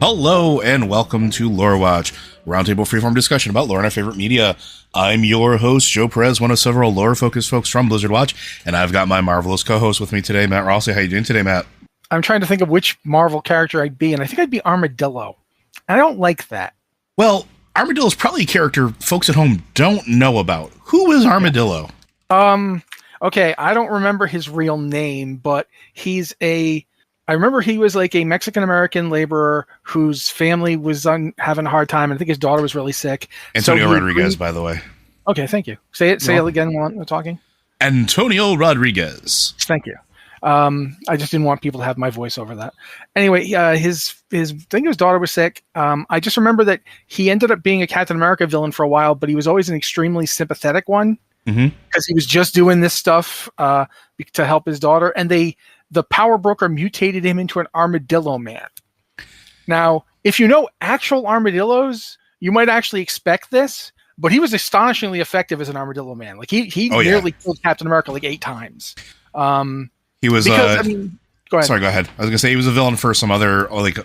Hello and welcome to Lore Watch, roundtable freeform discussion about lore and our favorite media. I'm your host, Joe Perez, one of several lore-focused folks from Blizzard Watch, and I've got my marvelous co-host with me today, Matt Rossi. How you doing today, Matt? I'm trying to think of which Marvel character I'd be, and I think I'd be Armadillo. I don't like that. Well, Armadillo is probably a character folks at home don't know about. Who is Armadillo? Okay, I don't remember his real name, but I remember he was like a Mexican-American laborer whose family was having a hard time, and I think his daughter was really sick. Antonio Rodriguez, by the way. Okay, thank you. Say it again while I'm talking. Antonio Rodriguez. Thank you. I just didn't want people to have my voice over that. Anyway, I think his daughter was sick. I just remember that he ended up being a Captain America villain for a while, but he was always an extremely sympathetic one because he was just doing this stuff to help his daughter, and the power broker mutated him into an armadillo man. Now, if you know actual armadillos, you might actually expect this, but he was astonishingly effective as an armadillo man. Like he nearly killed Captain America like 8 times. He was go ahead. Sorry, go ahead. I was gonna say he was a villain for some other, like,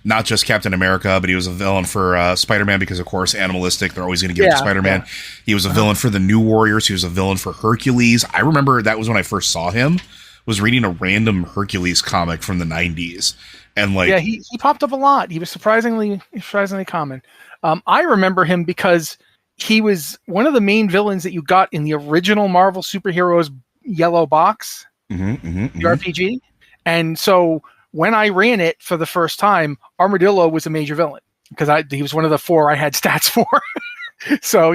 not just Captain America, but he was a villain for Spider-Man because, of course, animalistic. They're always going to give it to Spider-Man. Yeah. He was a villain for the New Warriors. He was a villain for Hercules. I remember that was when I first saw him. Was reading a random Hercules comic from the 90s, and he popped up a lot. He was surprisingly common. I remember him because he was one of the main villains that you got in the original Marvel Superheroes yellow box, the RPG. And so when I ran it for the first time, Armadillo was a major villain because he was one of the 4 I had stats for. So,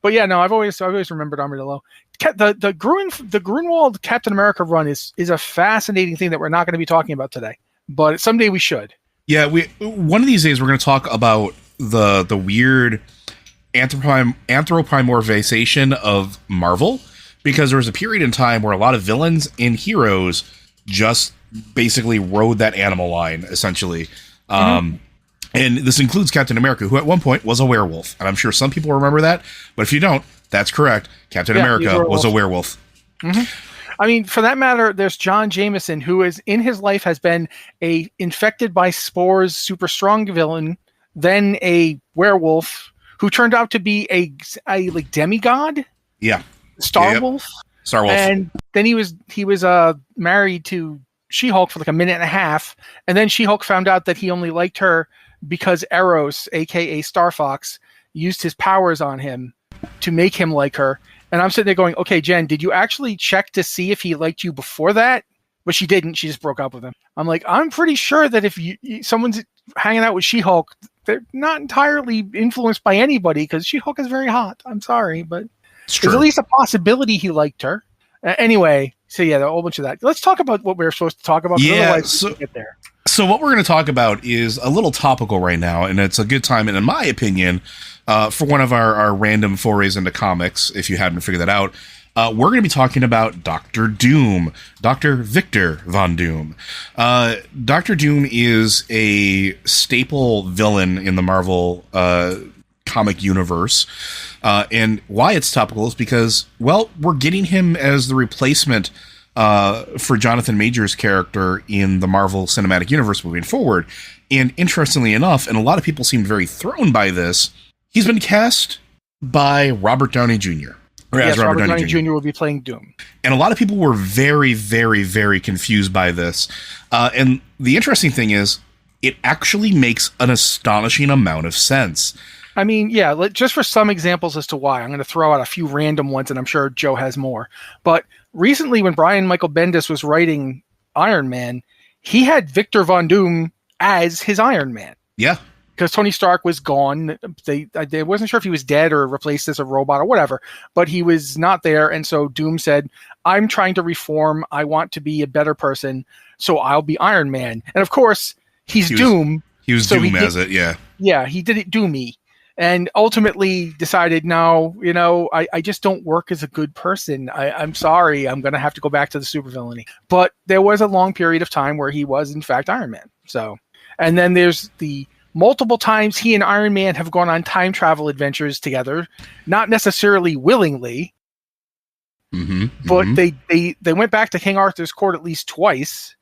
but yeah, no, I've always remembered Armadillo. The Grunwald Captain America run is a fascinating thing that we're not going to be talking about today, but someday we should. Yeah, one of these days we're going to talk about the weird anthropomorphization of Marvel, because there was a period in time where a lot of villains and heroes just basically rode that animal line, essentially. And this includes Captain America, who at one point was a werewolf. And I'm sure some people remember that, but if you don't, that's correct. Captain America was a werewolf. I mean, for that matter, there's John Jameson, who is in his life has been a infected by spores, super strong villain, then a werewolf who turned out to be a like demigod. Yeah. Star Wolf. And then he was married to She-Hulk for like a minute and a half, and then She-Hulk found out that he only liked her because Eros, aka Star Fox, used his powers on him to make him like her. And I'm sitting there going, okay, Jen, did you actually check to see if he liked you before that? But she didn't. She just broke up with him. I'm like, I'm pretty sure that if someone's hanging out with She-Hulk, they're not entirely influenced by anybody because She-Hulk is very hot. I'm sorry, but there's at least a possibility he liked her. Anyway, so yeah, a whole bunch of that. Let's talk about what we're supposed to talk about. Yeah, so get there. So what we're going to talk about is a little topical right now, and it's a good time, and in my opinion, for one of our random forays into comics, if you hadn't figured that out, we're going to be talking about Dr. Doom, Dr. Viktor von Doom. Dr. Doom is a staple villain in the Marvel comic universe, and why it's topical is because, well, we're getting him as the replacement for Jonathan Majors' character in the Marvel Cinematic Universe moving forward. And interestingly enough, and a lot of people seem very thrown by this, he's been cast by Robert Downey Jr. Yes, Robert Downey Jr. will be playing Doom. And a lot of people were very, very, very confused by this. And the interesting thing is, it actually makes an astonishing amount of sense. I mean, yeah, just for some examples as to why, I'm going to throw out a few random ones, and I'm sure Joe has more. But recently, when Brian Michael Bendis was writing Iron Man, he had Viktor von Doom as his Iron Man. Yeah. Because Tony Stark was gone. They wasn't sure if he was dead or replaced as a robot or whatever, but he was not there. And so Doom said, I'm trying to reform. I want to be a better person, so I'll be Iron Man. And of course, he's Doom. He was Doom as it, yeah. Yeah, he did it Doomy. And ultimately decided, no, I just don't work as a good person. I'm sorry. I'm going to have to go back to the supervillainy. But there was a long period of time where he was, in fact, Iron Man. So, and then there's the multiple times he and Iron Man have gone on time travel adventures together, not necessarily willingly, but they went back to King Arthur's court at least twice.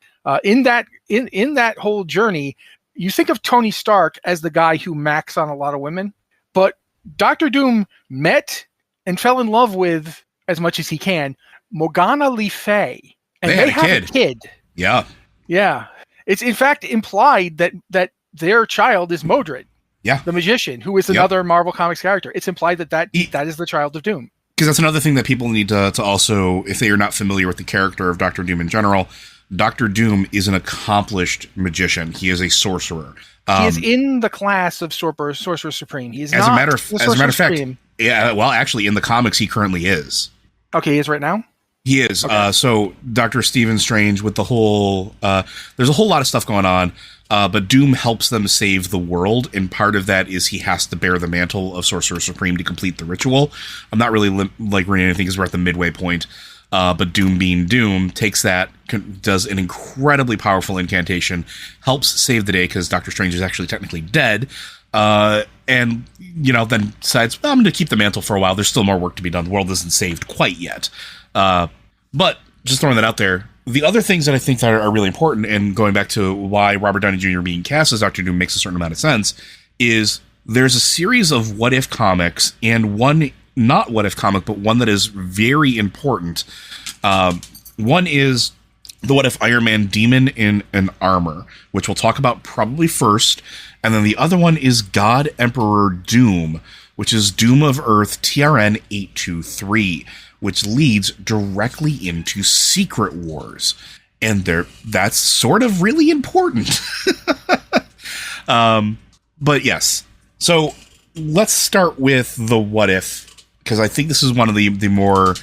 In that whole journey, you think of Tony Stark as the guy who macks on a lot of women, but Dr. Doom met and fell in love with, as much as he can, Morgana Le Fay. And they have a kid. Yeah. Yeah. It's in fact implied that their child is Modred. Yeah. The magician, who is another Marvel Comics character. It's implied that is the child of Doom. Because that's another thing that people need to also, if they are not familiar with the character of Dr. Doom in general, Dr. Doom is an accomplished magician. He is a sorcerer. He is in the class of Sorcerer Supreme. He is as not a matter of fact, Supreme. Yeah. Well, actually, in the comics, he currently is. Okay, he is right now. He is. Okay. So Dr. Stephen Strange with the whole, there's a whole lot of stuff going on, but Doom helps them save the world, and part of that is he has to bear the mantle of Sorcerer Supreme to complete the ritual. I'm not really reading anything because we're at the midway point. But Doom being Doom takes that, does an incredibly powerful incantation, helps save the day because Doctor Strange is actually technically dead, and then decides, well, I'm going to keep the mantle for a while. There's still more work to be done. The world isn't saved quite yet. But just throwing that out there, the other things that I think that are really important, and going back to why Robert Downey Jr. being cast as Doctor Doom makes a certain amount of sense, is there's a series of what if comics, and one not what if comic, but one that is very important. One is the What If Iron Man Demon in an Armor, which we'll talk about probably first. And then the other one is God Emperor Doom, which is Doom of Earth TRN 823, which leads directly into Secret Wars. And that's sort of really important. But yes. So let's start with the what if, because I think this is one of the more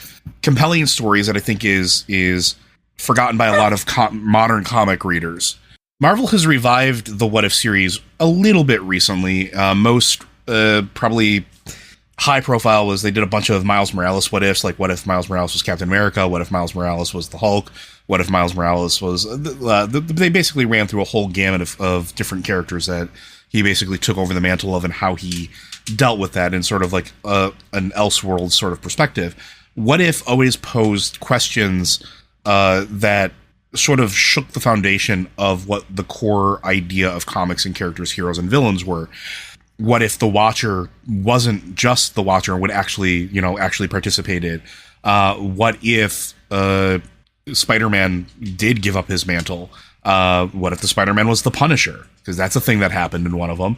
compelling stories that I think is forgotten by a lot of modern comic readers. Marvel has revived the What If series a little bit recently. Most probably high profile was they did a bunch of Miles Morales what ifs, like what if Miles Morales was Captain America, what if Miles Morales was the Hulk, what if Miles Morales was... they basically ran through a whole gamut of different characters that he basically took over the mantle of and how he dealt with that in sort of like an Elseworld sort of perspective. What If always posed questions that sort of shook the foundation of what the core idea of comics and characters, heroes, and villains were. What if the Watcher wasn't just the Watcher and would actually participated? What if Spider-Man did give up his mantle? What if the Spider-Man was the Punisher? Because that's a thing that happened in one of them.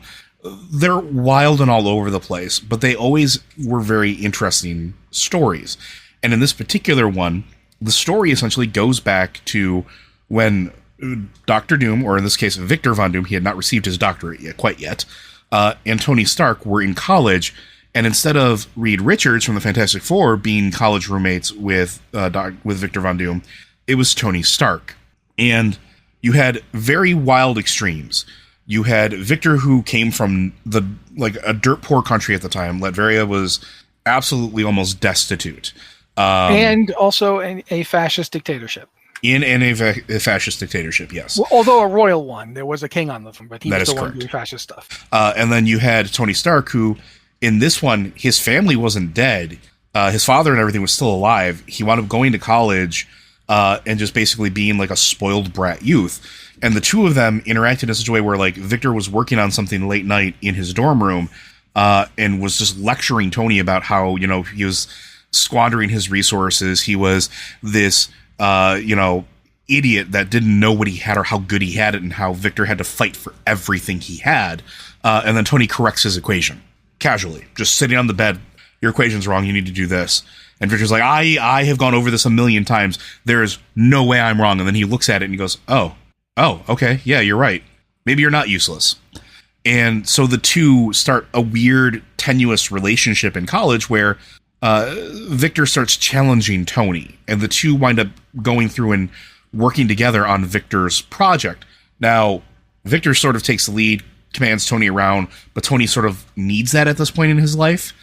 They're wild and all over the place, but they always were very interesting stories. And in this particular one, the story essentially goes back to when Dr. Doom, or in this case, Viktor von Doom, he had not received his doctorate quite yet, and Tony Stark were in college, and instead of Reed Richards from the Fantastic Four being college roommates with Viktor von Doom, it was Tony Stark. And you had very wild extremes. You had Victor, who came from a dirt poor country at the time. Latveria was absolutely almost destitute. And also a fascist dictatorship. In a fascist dictatorship, yes. Well, although a royal one. There was a king on the throne, but he was the one doing fascist stuff. And then you had Tony Stark, who, in this one, his family wasn't dead. His father and everything was still alive. He wound up going to college and just basically being like a spoiled brat youth. And the two of them interacted in such a way where, like, Victor was working on something late night in his dorm room and was just lecturing Tony about how, he was squandering his resources. He was this, idiot that didn't know what he had or how good he had it, and how Victor had to fight for everything he had. And then Tony corrects his equation casually, just sitting on the bed. Your equation's wrong. You need to do this. And Victor's like, I have gone over this 1,000,000 times. There is no way I'm wrong. And then he looks at it and he goes, oh, okay. Yeah, you're right. Maybe you're not useless. And so the two start a weird, tenuous relationship in college where Victor starts challenging Tony, and the two wind up going through and working together on Victor's project. Now, Victor sort of takes the lead, commands Tony around, but Tony sort of needs that at this point in his life.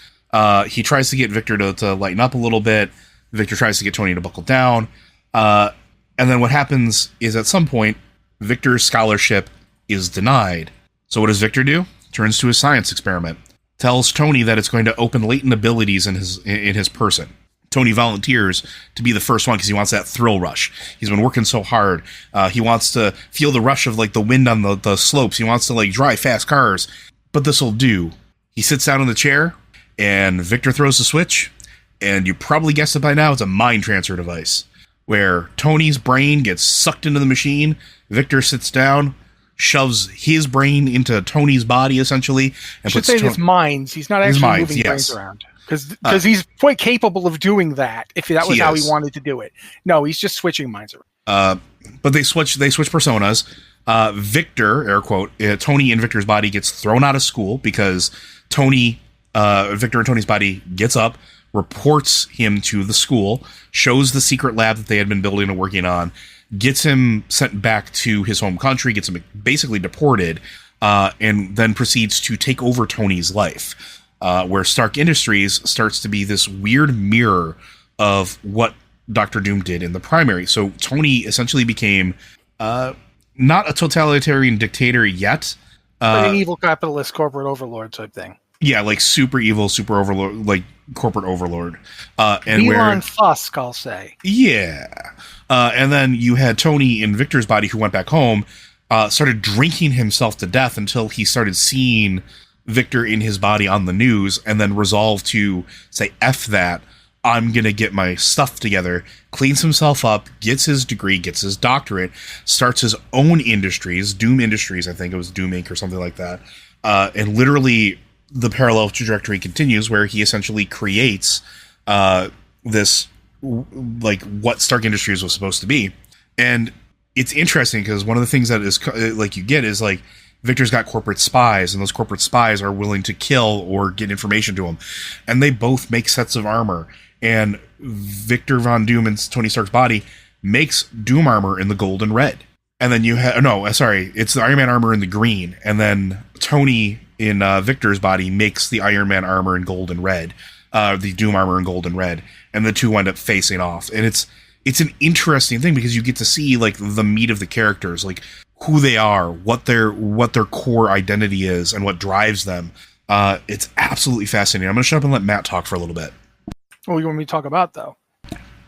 He tries to get Victor to lighten up a little bit. Victor tries to get Tony to buckle down. And then what happens is at some point, Victor's scholarship is denied. So what does Victor do? Turns to his science experiment. Tells Tony that it's going to open latent abilities in his person. Tony volunteers to be the first one because he wants that thrill rush. He's been working so hard. He wants to feel the rush of like the wind on the slopes. He wants to like drive fast cars. But this will do. He sits down in the chair, and Viktor throws the switch, and you probably guessed it by now, it's a mind transfer device, where Tony's brain gets sucked into the machine, Viktor sits down, shoves his brain into Tony's body, essentially. And should say his minds. He's not actually moving brains around. Because he's quite capable of doing that, if that was how he wanted to do it. No, he's just switching minds around. But they switch personas. Viktor, air quote, Tony in Viktor's body gets thrown out of school because Viktor and Tony's body gets up, reports him to the school, shows the secret lab that they had been building and working on, gets him sent back to his home country, gets him basically deported, and then proceeds to take over Tony's life. Where Stark Industries starts to be this weird mirror of what Dr. Doom did in the primary. So Tony essentially became not a totalitarian dictator yet. Like an evil capitalist corporate overlord type thing. Yeah, like super evil, super overlord, like corporate overlord. And Elon Musk, I'll say. Yeah. And then you had Tony in Viktor's body who went back home, started drinking himself to death until he started seeing Viktor in his body on the news, and then resolved to say, F that, I'm going to get my stuff together, cleans himself up, gets his degree, gets his doctorate, starts his own industries, Doom Industries, I think it was Doom Inc. or something like that. And literally the parallel trajectory continues where he essentially creates this, like, what Stark Industries was supposed to be. And it's interesting because one of the things that is, like, you get is, like, Viktor's got corporate spies, and those corporate spies are willing to kill or get information to him. And they both make sets of armor. And Viktor von Doom in Tony Stark's body makes Doom armor in the gold and red. And then you have... it's the Iron Man armor in the green. And then Tony in Viktor's body makes the Iron Man armor in gold and red. The Doom armor in gold and red. And the two end up facing off. And it's an interesting thing because you get to see, like, the meat of the characters, like who they are, what their core identity is, and what drives them. It's absolutely fascinating. I'm going to shut up and let Matt talk for a little bit. What do you want me to talk about, though?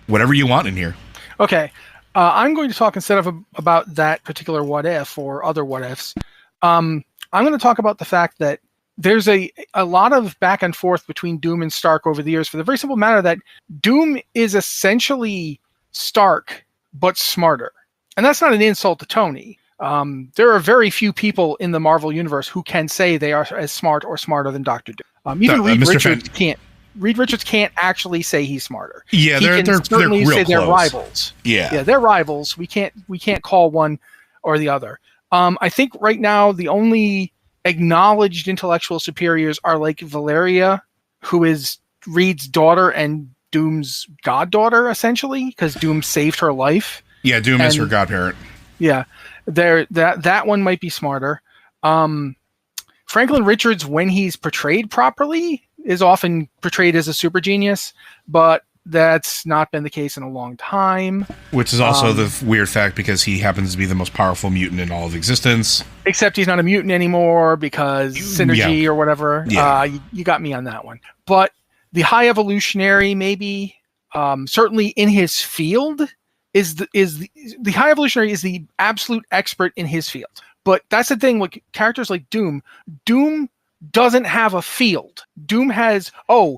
Whatever you want in here. Okay. I'm going to talk instead of about that particular what if or other what ifs. I'm going to talk about the fact that there's a lot of back and forth between Doom and Stark over the years for the very simple matter that Doom is essentially Stark, but smarter. And that's not an insult to Tony. There are very few people in the Marvel universe who can say they are as smart or smarter than Dr. Doom. Even Reed Richards can't. Reed Richards can't actually say he's smarter. Yeah, they're certainly real say close. They're rivals. Yeah, they're rivals. We can't call one or the other. I think right now the only acknowledged intellectual superiors are like Valeria, who is Reed's daughter and Doom's goddaughter, essentially, because Doom saved her life. Yeah, Doom is her godparent. Yeah, that one might be smarter. Franklin Richards, when he's portrayed properly, is often portrayed as a super genius, but that's not been the case in a long time. Which is also the weird fact because he happens to be the most powerful mutant in all of existence. Except he's not a mutant anymore because synergy or whatever. Yeah. You got me on that one. But the high evolutionary, maybe, certainly in his field, is the high evolutionary is the absolute expert in his field. But that's the thing with characters like Doom. Doom doesn't have a field. Doom has,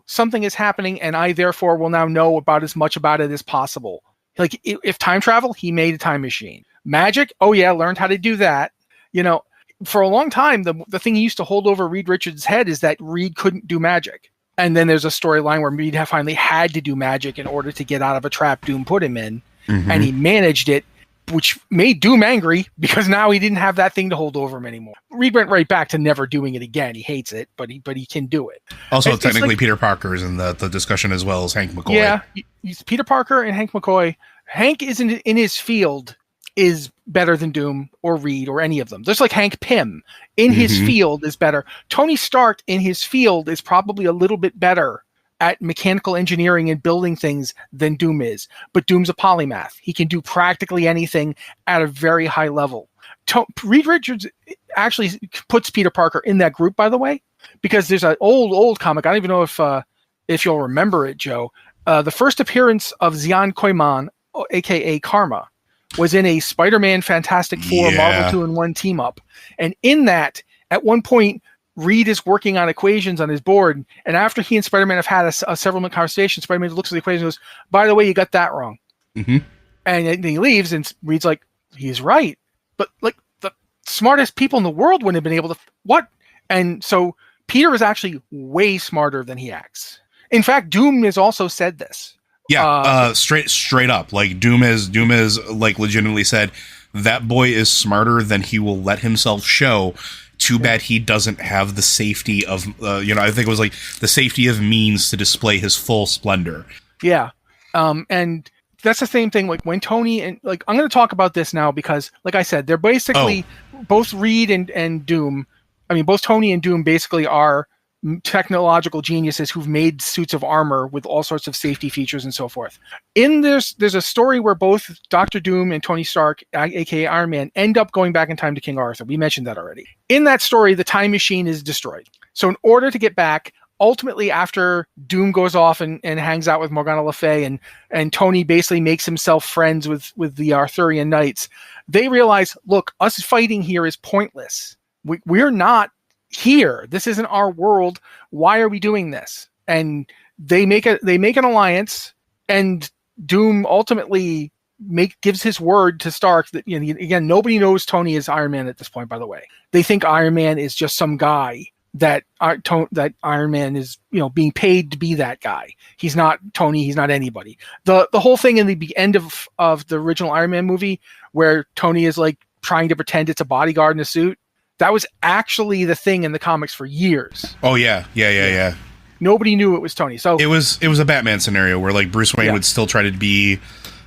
something is happening, and I therefore will now know about as much about it as possible. Like, if time travel, he made a time machine. Magic, learned how to do that. You know, for a long time, the thing he used to hold over Reed Richards' head is that Reed couldn't do magic. And then there's a storyline where Reed finally had to do magic in order to get out of a trap Doom put him in. Mm-hmm. And he managed it, which made Doom angry because now he didn't have that thing to hold over him anymore. Reed went right back to never doing it again. He hates it, but he can do it. Also, technically, Peter Parker is in the discussion as well as Hank McCoy. Yeah, he's Peter Parker and Hank McCoy. Hank is in his field is better than Doom or Reed or any of them. Just like Hank Pym in his field is better. Tony Stark in his field is probably a little bit better at mechanical engineering and building things than Doom is. But Doom's a polymath. He can do practically anything at a very high level. Reed Richards actually puts Peter Parker in that group, by the way, because there's an old comic. I don't even know if you'll remember it, Joe. The first appearance of Xian Koiman, aka Karma, was in a Spider-Man Fantastic Four Marvel 2-in-1 team up. And in that, at one point, Reed is working on equations on his board, and after he and Spider-Man have had a several-minute conversation, Spider-Man looks at the equation and goes, "By the way, you got that wrong." Mm-hmm. And then he leaves, and Reed's like, "He's right." But like the smartest people in the world wouldn't have been able to what? And so Peter is actually way smarter than he acts. In fact, Doom has also said this. Yeah, straight up. Like Doom has like legitimately said that boy is smarter than he will let himself show. Too bad he doesn't have the safety of, I think it was like the safety of means to display his full splendor. Yeah. And that's the same thing. Like when Tony and like, I'm going to talk about this now because like I said, they're basically both Reed and Doom. I mean, both Tony and Doom basically are technological geniuses who've made suits of armor with all sorts of safety features and so forth. In this, there's a story where both Dr. Doom and Tony Stark, aka Iron Man, end up going back in time to King Arthur. We mentioned that already. In that story, the time machine is destroyed. So in order to get back, ultimately after Doom goes off and hangs out with Morgana Le Fay and Tony basically makes himself friends with the Arthurian knights, they realize, look, us fighting here is pointless. We're not here. This isn't our world. Why are we doing this? And they make an alliance, and Doom ultimately gives his word to Stark that, again, nobody knows Tony is Iron Man at this point, by the way. They think Iron Man is just some guy that Iron Man is, being paid to be that guy. He's not Tony. He's not anybody. The whole thing in the end of the original Iron Man movie where Tony is like trying to pretend it's a bodyguard in a suit, that was actually the thing in the comics for years. Oh yeah. Nobody knew it was Tony. So it was a Batman scenario where like Bruce Wayne would still try to be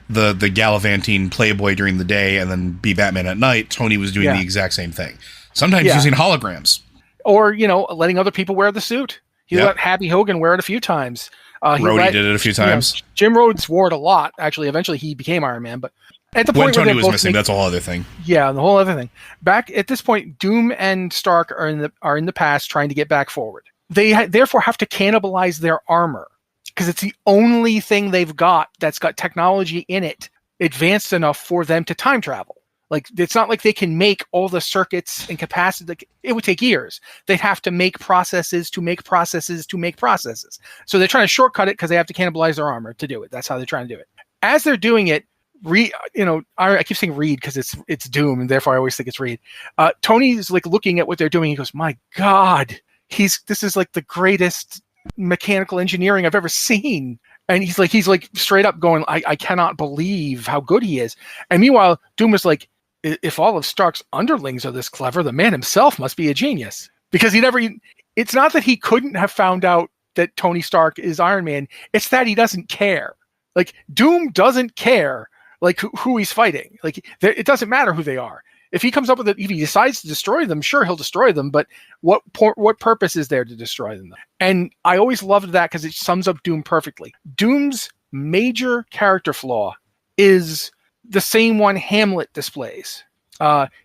the gallivanting playboy during the day and then be Batman at night. Tony was doing the exact same thing. Sometimes using holograms. Or, letting other people wear the suit. He let Happy Hogan wear it a few times. Rhodey did it a few times. Jim Rhodes wore it a lot. Actually, eventually he became Iron Man, but at the when point Tony was missing, that's a whole other thing. Yeah, the whole other thing. Back at this point, Doom and Stark are in the past trying to get back forward. They therefore have to cannibalize their armor because it's the only thing they've got that's got technology in it advanced enough for them to time travel. Like, it's not like they can make all the circuits and capacity. Like, it would take years. They'd have to make processes to make processes to make processes. So they're trying to shortcut it because they have to cannibalize their armor to do it. That's how they're trying to do it. As they're doing it, I keep saying Reed because it's Doom, and therefore I always think it's Reed. Tony's like looking at what they're doing. He goes, "My God, this is like the greatest mechanical engineering I've ever seen." And he's like straight up going, I cannot believe how good he is. And meanwhile, Doom is like, if all of Stark's underlings are this clever, the man himself must be a genius. Because it's not that he couldn't have found out that Tony Stark is Iron Man. It's that he doesn't care. Like, Doom doesn't care like who he's fighting. Like, it doesn't matter who they are. If he comes up with it, if he decides to destroy them, sure, he'll destroy them. But what purpose is there to destroy them? And I always loved that because it sums up Doom perfectly. Doom's major character flaw is the same one Hamlet displays.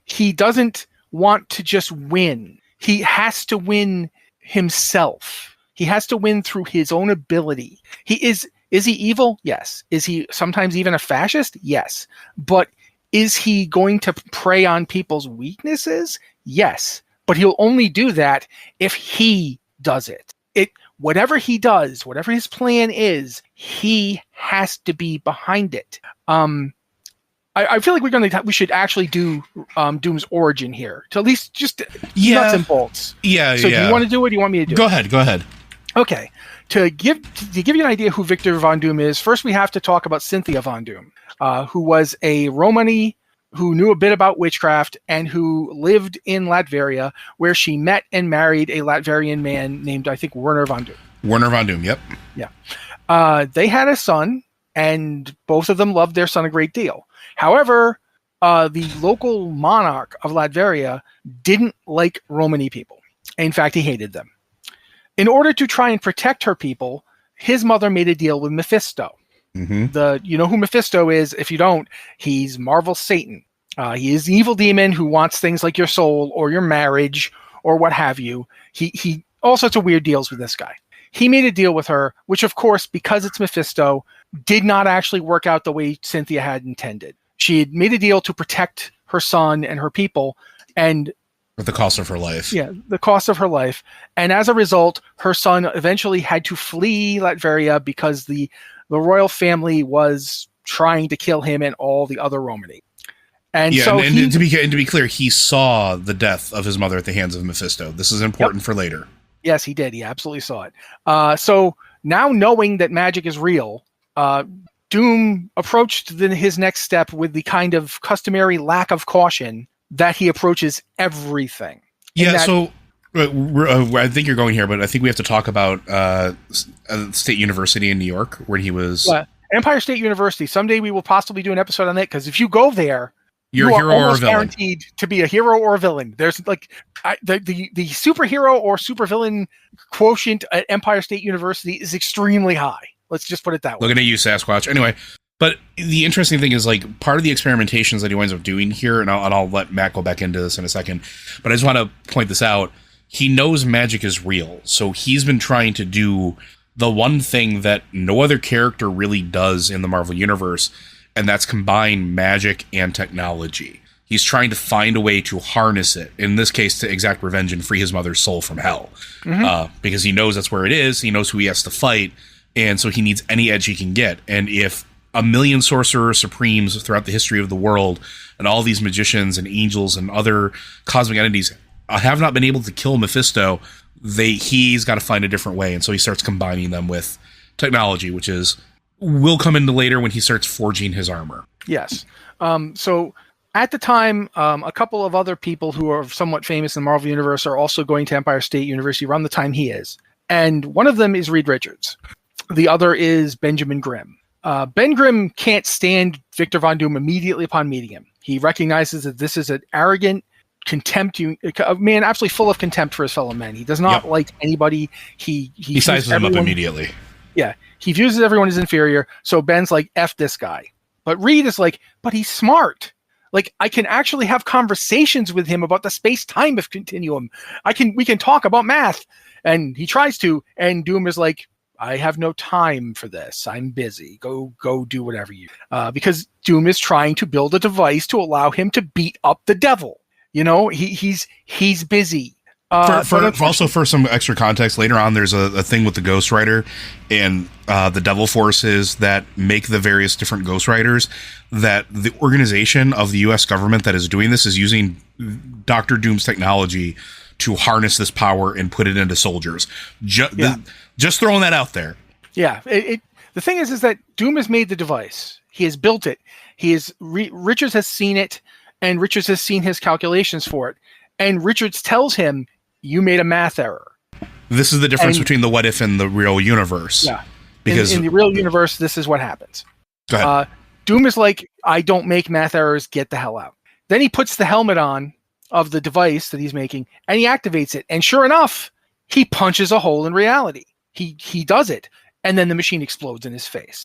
He doesn't want to just win. He has to win himself. He has to win through his own ability. Is he evil? Yes. Is he sometimes even a fascist? Yes. But is he going to prey on people's weaknesses? Yes. But he'll only do that if he does it. Whatever he does, whatever his plan is, he has to be behind it. I feel like we should actually do Doom's origin here, to at least just nuts and bolts. Yeah. So do you want to do it? Or do you want me to do it? Go ahead. Okay. To give you an idea who Viktor von Doom is, first we have to talk about Cynthia von Doom, who was a Romani who knew a bit about witchcraft and who lived in Latveria, where she met and married a Latvian man named, I think, Werner von Doom. Werner von Doom, yep. Yeah. They had a son, and both of them loved their son a great deal. However, the local monarch of Latveria didn't like Romani people. In fact, he hated them. In order to try and protect her people, his mother made a deal with Mephisto. Mm-hmm. You know who Mephisto is? If you don't, he's Marvel's Satan. He is the evil demon who wants things like your soul or your marriage or what have you. He all sorts of weird deals with this guy. he made a deal with her, which of course, because it's Mephisto, did not actually work out the way Cynthia had intended. She had made a deal to protect her son and her people, and at the cost of her life. Yeah, the cost of her life. And as a result, her son eventually had to flee Latveria because the royal family was trying to kill him and all the other Romani. And yeah, so and to be clear, he saw the death of his mother at the hands of Mephisto. This is important for later. Yes, he did. He absolutely saw it. So now knowing that magic is real, Doom approached his next step with the kind of customary lack of caution that he approaches everything. Yeah, so I think you're going here, but I think we have to talk about State University in New York, where he was... Empire State University. Someday we will possibly do an episode on that, because if you go there, you're you a hero are or a villain. Guaranteed to be a hero or a villain. There's like the superhero or supervillain quotient at Empire State University is extremely high. Let's just put it that way. Looking at you, Sasquatch. Anyway, but the interesting thing is, like, part of the experimentations that he winds up doing here, and I'll let Matt go back into this in a second, but I just want to point this out. He knows magic is real, so he's been trying to do the one thing that no other character really does in the Marvel Universe, and that's combine magic and technology. He's trying to find a way to harness it, in this case to exact revenge and free his mother's soul from hell. Because he knows that's where it is, he knows who he has to fight, and so he needs any edge he can get. And if a million sorcerer supremes throughout the history of the world, and all these magicians and angels and other cosmic entities have not been able to kill Mephisto, he's got to find a different way. And so he starts combining them with technology, which will come into later when he starts forging his armor. Yes. So at the time, a couple of other people who are somewhat famous in the Marvel Universe are also going to Empire State University around the time he is. And one of them is Reed Richards. The other is Benjamin Grimm. Ben Grimm can't stand Viktor von Doom immediately upon meeting him. He recognizes that this is an arrogant, a man absolutely full of contempt for his fellow men. He does not like anybody. He sizes them up immediately. Yeah, he views everyone as inferior. So Ben's like, F this guy. But Reed is like, but he's smart. Like, I can actually have conversations with him about the space-time continuum. We can talk about math. And he tries to, and Doom is like, I have no time for this. I'm busy. Go do whatever you... because Doom is trying to build a device to allow him to beat up the devil. You know, he's busy. For some extra context, later on there's a thing with the Ghost Rider and the Devil Forces that make the various different Ghost Riders, that the organization of the US government that is doing this is using Dr. Doom's technology to harness this power and put it into soldiers. Just throwing that out there. Yeah. The thing is that Doom has made the device. He has built it. Richards has seen it, and Richards has seen his calculations for it. And Richards tells him, you made a math error. This is the difference between the what if and the real universe. Yeah. Because in the real universe, this is what happens. Go ahead. Doom is like, I don't make math errors, get the hell out. Then he puts the helmet on of the device that he's making, and he activates it. And sure enough, he punches a hole in reality. He does it, and then the machine explodes in his face.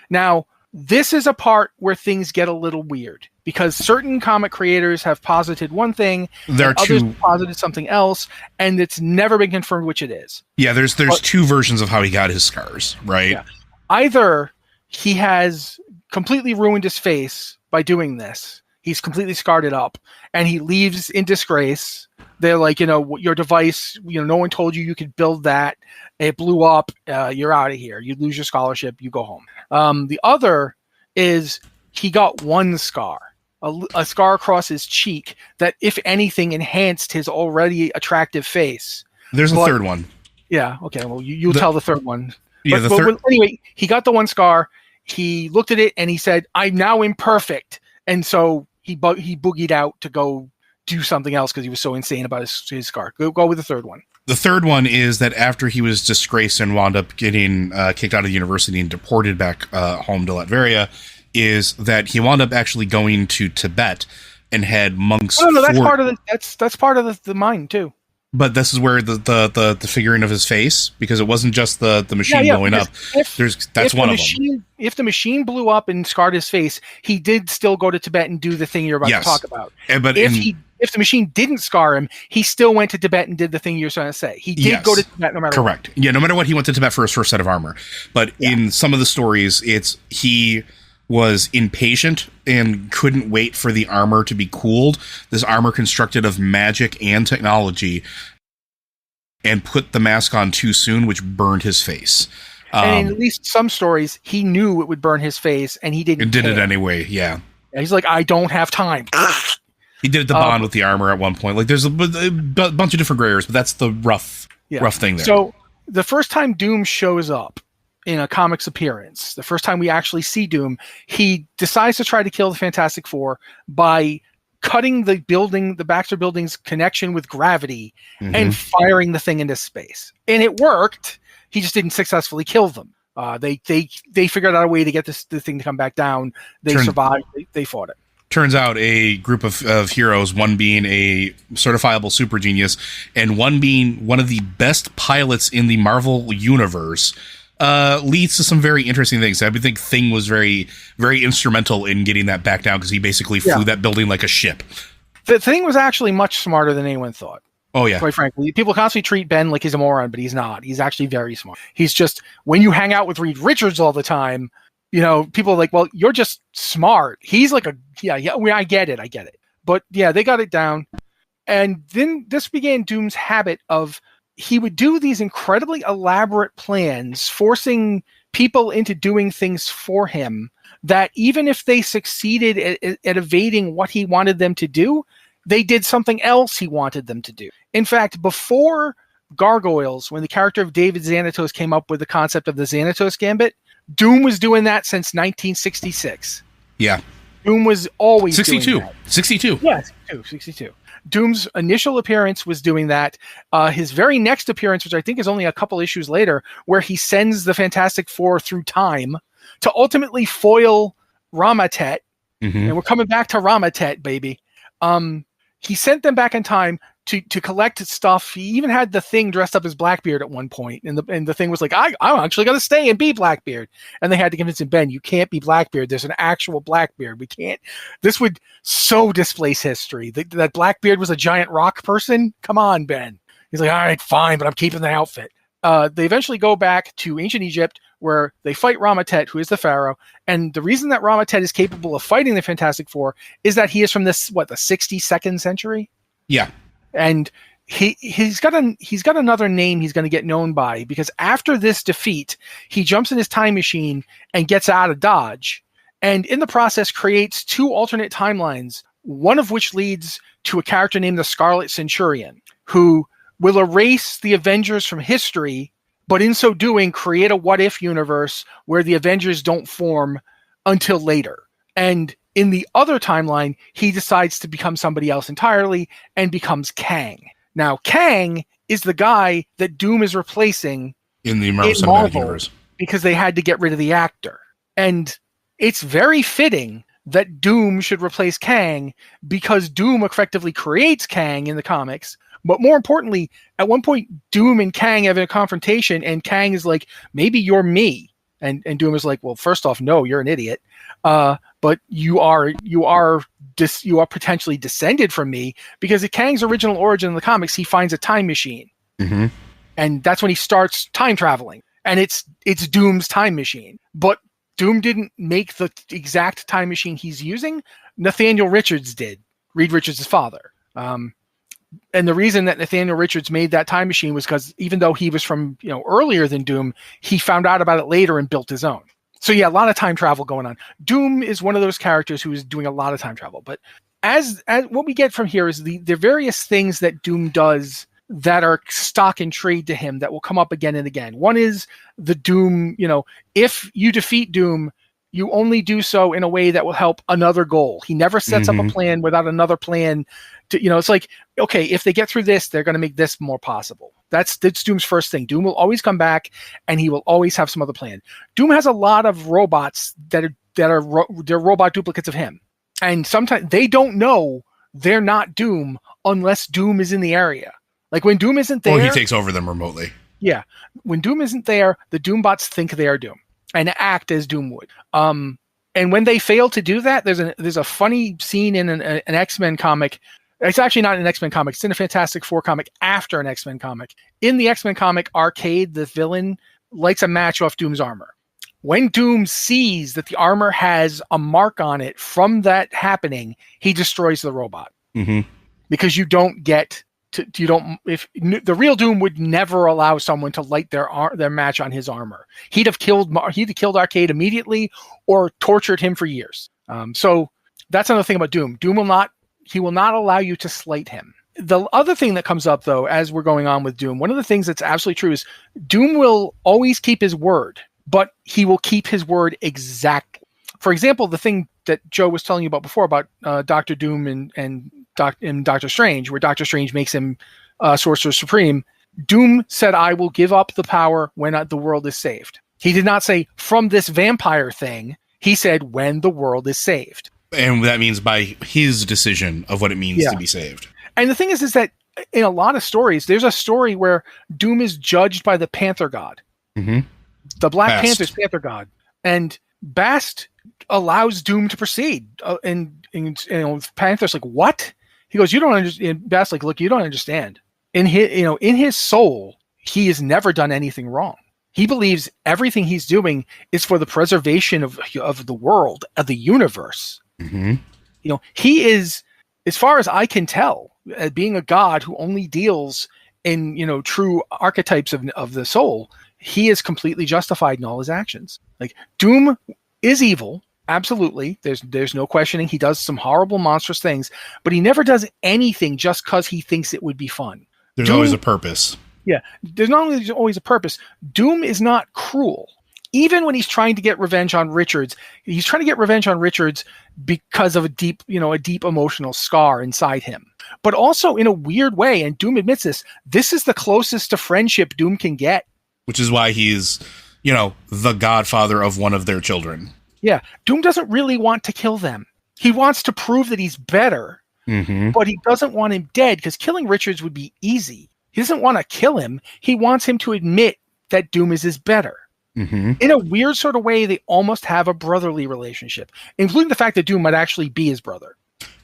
Now, this is a part where things get a little weird, because certain comic creators have posited one thing, others posited something else, and it's never been confirmed which it is. Yeah, there's two versions of how he got his scars, right? Yeah. Either he has completely ruined his face by doing this. He's completely scarred it up, and he leaves in disgrace. They're like, your device, no one told you could build that. It blew up. You're out of here. You lose your scholarship. You go home. The other is he got one scar, a scar across his cheek that, if anything, enhanced his already attractive face. There's a third one. Yeah. Okay. Well, you'll tell the third one. Yeah. But anyway, he got the one scar. He looked at it and he said, I'm now imperfect. And so he boogied out to go do something else because he was so insane about his scar. Go with the third one. The third one is that after he was disgraced and wound up getting kicked out of the university and deported back home to Latveria, is that he wound up actually going to Tibet and had monks. No, that's part of the mind too. But this is where the figuring of his face, because it wasn't just the machine blowing up. That's one of them. If the machine blew up and scarred his face, he did still go to Tibet and do the thing you're about to talk about. But if the machine didn't scar him, he still went to Tibet and did the thing you're trying to say. He did go to Tibet no matter what. Correct. Yeah, no matter what, he went to Tibet for his first set of armor. But in some of the stories, he was impatient and couldn't wait for the armor to be cooled. This armor constructed of magic and technology, and put the mask on too soon, which burned his face. And in at least some stories, he knew it would burn his face, and he didn't. And did it anyway. Yeah. And he's like, I don't have time. He did it to bond with the armor at one point. Like, there's a bunch of different gray areas, but that's the rough thing there. So the first time Doom shows up in a comics appearance, the first time we actually see Doom, he decides to try to kill the Fantastic Four by cutting the Baxter Building's connection with gravity and firing the thing into space. And it worked. He just didn't successfully kill them. They figured out a way to get the thing to come back down. They survived. They fought it. Turns out a group of heroes, one being a certifiable super genius, and one being one of the best pilots in the Marvel universe, leads to some very interesting things. I think Thing was very, very instrumental in getting that back down, because he basically flew that building like a ship. The Thing was actually much smarter than anyone thought. Oh, yeah. Quite frankly, people constantly treat Ben like he's a moron, but he's not. He's actually very smart. He's just, when you hang out with Reed Richards all the time, people are like, well, you're just smart. He's like I get it. But yeah, they got it down. And then this began Doom's habit of, he would do these incredibly elaborate plans, forcing people into doing things for him, that even if they succeeded at evading what he wanted them to do, they did something else he wanted them to do. In fact, before Gargoyles, when the character of David Xanatos came up with the concept of the Xanatos Gambit, Doom was doing that since 1966. Yeah. Doom was always 62. doing that. 62. Yeah, 62. Doom's initial appearance was doing that. His very next appearance, which I think is only a couple issues later, where he sends the Fantastic Four through time to ultimately foil Ramatet. And we're coming back to Ramatet, baby. He sent them back in time to collect stuff. He even had the Thing dressed up as Blackbeard at one point, and the Thing was like, I'm actually going to stay and be Blackbeard. And they had to convince him, Ben, you can't be Blackbeard. There's an actual Blackbeard. We can't. This would so displace history. That Blackbeard was a giant rock person. Come on, Ben. He's like, all right, fine, but I'm keeping the outfit. They eventually go back to ancient Egypt, where they fight Ramatet, who is the pharaoh. And the reason that Ramatet is capable of fighting the Fantastic Four is that he is from the 62nd century. Yeah. And he's got another name he's going to get known by, because after this defeat, he jumps in his time machine and gets out of Dodge, and in the process creates two alternate timelines, one of which leads to a character named the Scarlet Centurion, who will erase the Avengers from history, but in so doing create a what-if universe where the Avengers don't form until later. And in the other timeline, he decides to become somebody else entirely and becomes Kang. Now, Kang is the guy that Doom is replacing in the Marvel Cinematic Universe, because they had to get rid of the actor. And it's very fitting that Doom should replace Kang, because Doom effectively creates Kang in the comics. But more importantly, at one point, Doom and Kang have a confrontation, and Kang is like, maybe you're me. And Doom is like, well, first off, no, you're an idiot. But you are potentially descended from me, because at Kang's original origin in the comics, he finds a time machine. And that's when he starts time traveling. And it's Doom's time machine. But Doom didn't make the exact time machine he's using. Nathaniel Richards did, Reed Richards' father. And the reason that Nathaniel Richards made that time machine was because even though he was from earlier than Doom, he found out about it later and built his own. So yeah, a lot of time travel going on. Doom is one of those characters who is doing a lot of time travel. But as what we get from here is the various things that Doom does that are stock in trade to him that will come up again and again. One is the Doom, if you defeat Doom, you only do so in a way that will help another goal. He never sets up a plan without another plan. It's like, okay, if they get through this, they're going to make this more possible. That's Doom's first thing. Doom will always come back, and he will always have some other plan. Doom has a lot of robots that are robot duplicates of him, and sometimes they don't know they're not Doom unless Doom is in the area. Like when Doom isn't there, he takes over them remotely. Yeah, when Doom isn't there, the Doombots think they are Doom and act as Doom would. And when they fail to do that, there's a funny scene in an X-Men comic It's actually not an X-Men comic. It's in a Fantastic Four comic after an X-Men comic. In the X-Men comic, Arcade, the villain, lights a match off Doom's armor. When Doom sees that the armor has a mark on it from that happening, he destroys the robot. Because you don't get to, the real Doom would never allow someone to light their match on his armor. He'd have killed Arcade immediately or tortured him for years. So that's another thing about Doom. Doom will not allow you to slight him. The other thing that comes up, though, as we're going on with Doom, one of the things that's absolutely true is Doom will always keep his word, but he will keep his word exactly. For example, the thing that Joe was telling you about before about Dr. Doom and Doctor Strange, where Doctor Strange makes him Sorcerer Supreme, Doom said, I will give up the power when the world is saved. He did not say, from this vampire thing. He said, when the world is saved. And that means by his decision of what it means to be saved. And the thing is that in a lot of stories, there's a story where Doom is judged by the Panther God. The Black Panther's Panther God. And Bast allows Doom to proceed. And Panther's like, what? He goes, you don't understand. Bast's like, look, you don't understand. In his soul, he has never done anything wrong. He believes everything he's doing is for the preservation of the world, of the universe. He is, as far as I can tell, being a god who only deals in true archetypes of the soul, he is completely justified in all his actions. Like, Doom is evil. Absolutely. There's no questioning. He does some horrible, monstrous things, but he never does anything just because he thinks it would be fun. There's always a purpose. Yeah. There's not only always a purpose. Doom is not cruel. Even when he's trying to get revenge on Richards, he's trying to get revenge on Richards because of a deep emotional scar inside him. But also in a weird way, and Doom admits this is the closest to friendship Doom can get. Which is why he's, the godfather of one of their children. Yeah, Doom doesn't really want to kill them. He wants to prove that he's better, but he doesn't want him dead because killing Richards would be easy. He doesn't want to kill him. He wants him to admit that Doom is his better. In a weird sort of way, they almost have a brotherly relationship, including the fact that Doom might actually be his brother.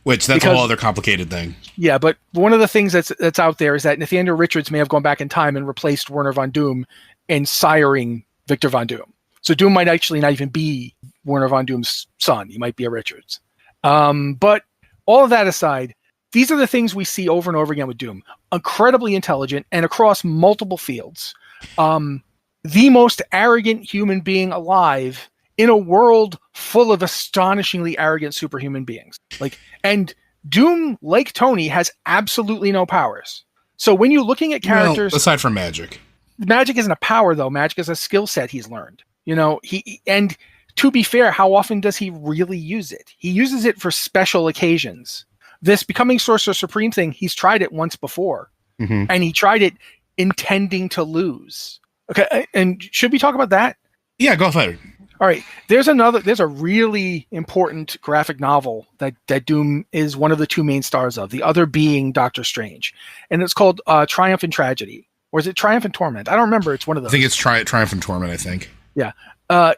That's a whole other complicated thing. Yeah, but one of the things that's out there is that Nathaniel Richards may have gone back in time and replaced Werner von Doom in siring Viktor von Doom. So Doom might actually not even be Werner von Doom's son. He might be a Richards. But all of that aside, these are the things we see over and over again with Doom. Incredibly intelligent and across multiple fields. The most arrogant human being alive in a world full of astonishingly arrogant superhuman beings. And Doom, like Tony, has absolutely no powers. So when you're looking at characters... Well, aside from magic. Magic isn't a power, though. Magic is a skill set he's learned. And to be fair, how often does he really use it? He uses it for special occasions. This becoming Sorcerer Supreme thing, he's tried it once before. And he tried it intending to lose. Okay, and should we talk about that? Yeah, go ahead. All right. There's a really important graphic novel that Doom is one of the two main stars of, the other being Doctor Strange. And it's called Triumph and Tragedy. Or is it Triumph and Torment? I don't remember. It's one of those. I think it's Triumph and Torment, I think. Yeah.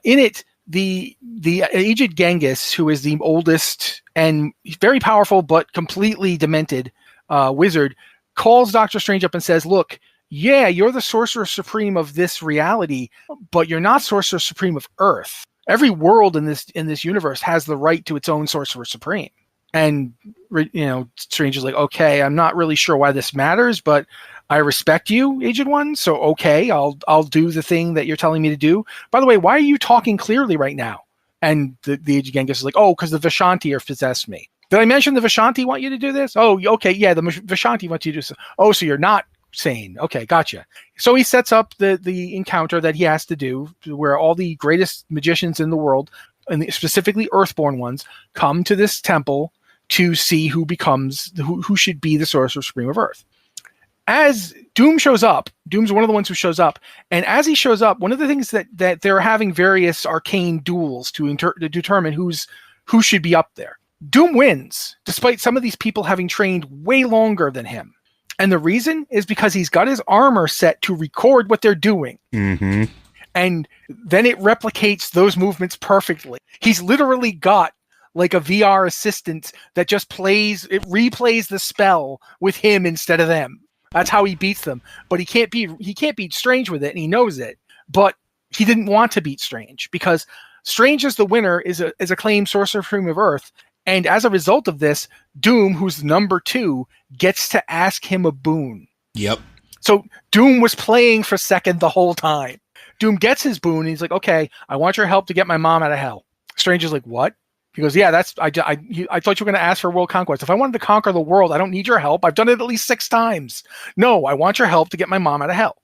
In it, the aged Genghis, who is the oldest and very powerful but completely demented wizard, calls Doctor Strange up and says, look, yeah, you're the Sorcerer Supreme of this reality, but you're not Sorcerer Supreme of Earth. Every world in this universe has the right to its own Sorcerer Supreme. And Strange is like, okay, I'm not really sure why this matters, but I respect you, Aged One. So okay, I'll do the thing that you're telling me to do. By the way, why are you talking clearly right now? And the Aged Genghis is like, oh, because the Vishanti are possessed me. Did I mention the Vishanti want you to do this? Oh, okay, yeah, the Vishanti want you to do this. Oh, so you're not sane. Okay, gotcha. So he sets up the encounter that he has to do, where all the greatest magicians in the world, and specifically Earthborn ones, come to this temple to see who should be the Sorcerer Supreme of Earth. As Doom shows up, Doom's one of the ones who shows up, and as he shows up, one of the things that they're having various arcane duels to determine who should be up there. Doom wins, despite some of these people having trained way longer than him. And the reason is because he's got his armor set to record what they're doing. And then it replicates those movements perfectly. He's literally got like a VR assistant that just replays the spell with him instead of them. That's how he beats them. But he can't beat Strange with it, and he knows it. But he didn't want to beat Strange because Strange as the winner is acclaimed Sorcerer Supreme of Earth. And as a result of this, Doom, who's number 2, gets to ask him a boon. Yep. So Doom was playing for second the whole time. Doom gets his boon, and he's like, okay, I want your help to get my mom out of hell. Strange is like, what? He goes, yeah, I thought you were going to ask for world conquest. If I wanted to conquer the world, I don't need your help. I've done it at least 6 times. No, I want your help to get my mom out of hell.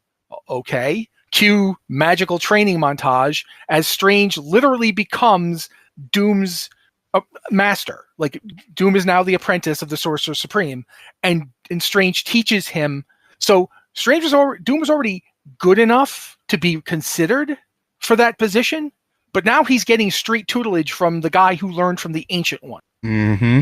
Okay. Cue magical training montage as Strange literally becomes Doom's master. Like, Doom is now the apprentice of the Sorcerer Supreme, and Strange teaches him. So Doom was already good enough to be considered for that position, but now he's getting street tutelage from the guy who learned from the Ancient One. Mm-hmm.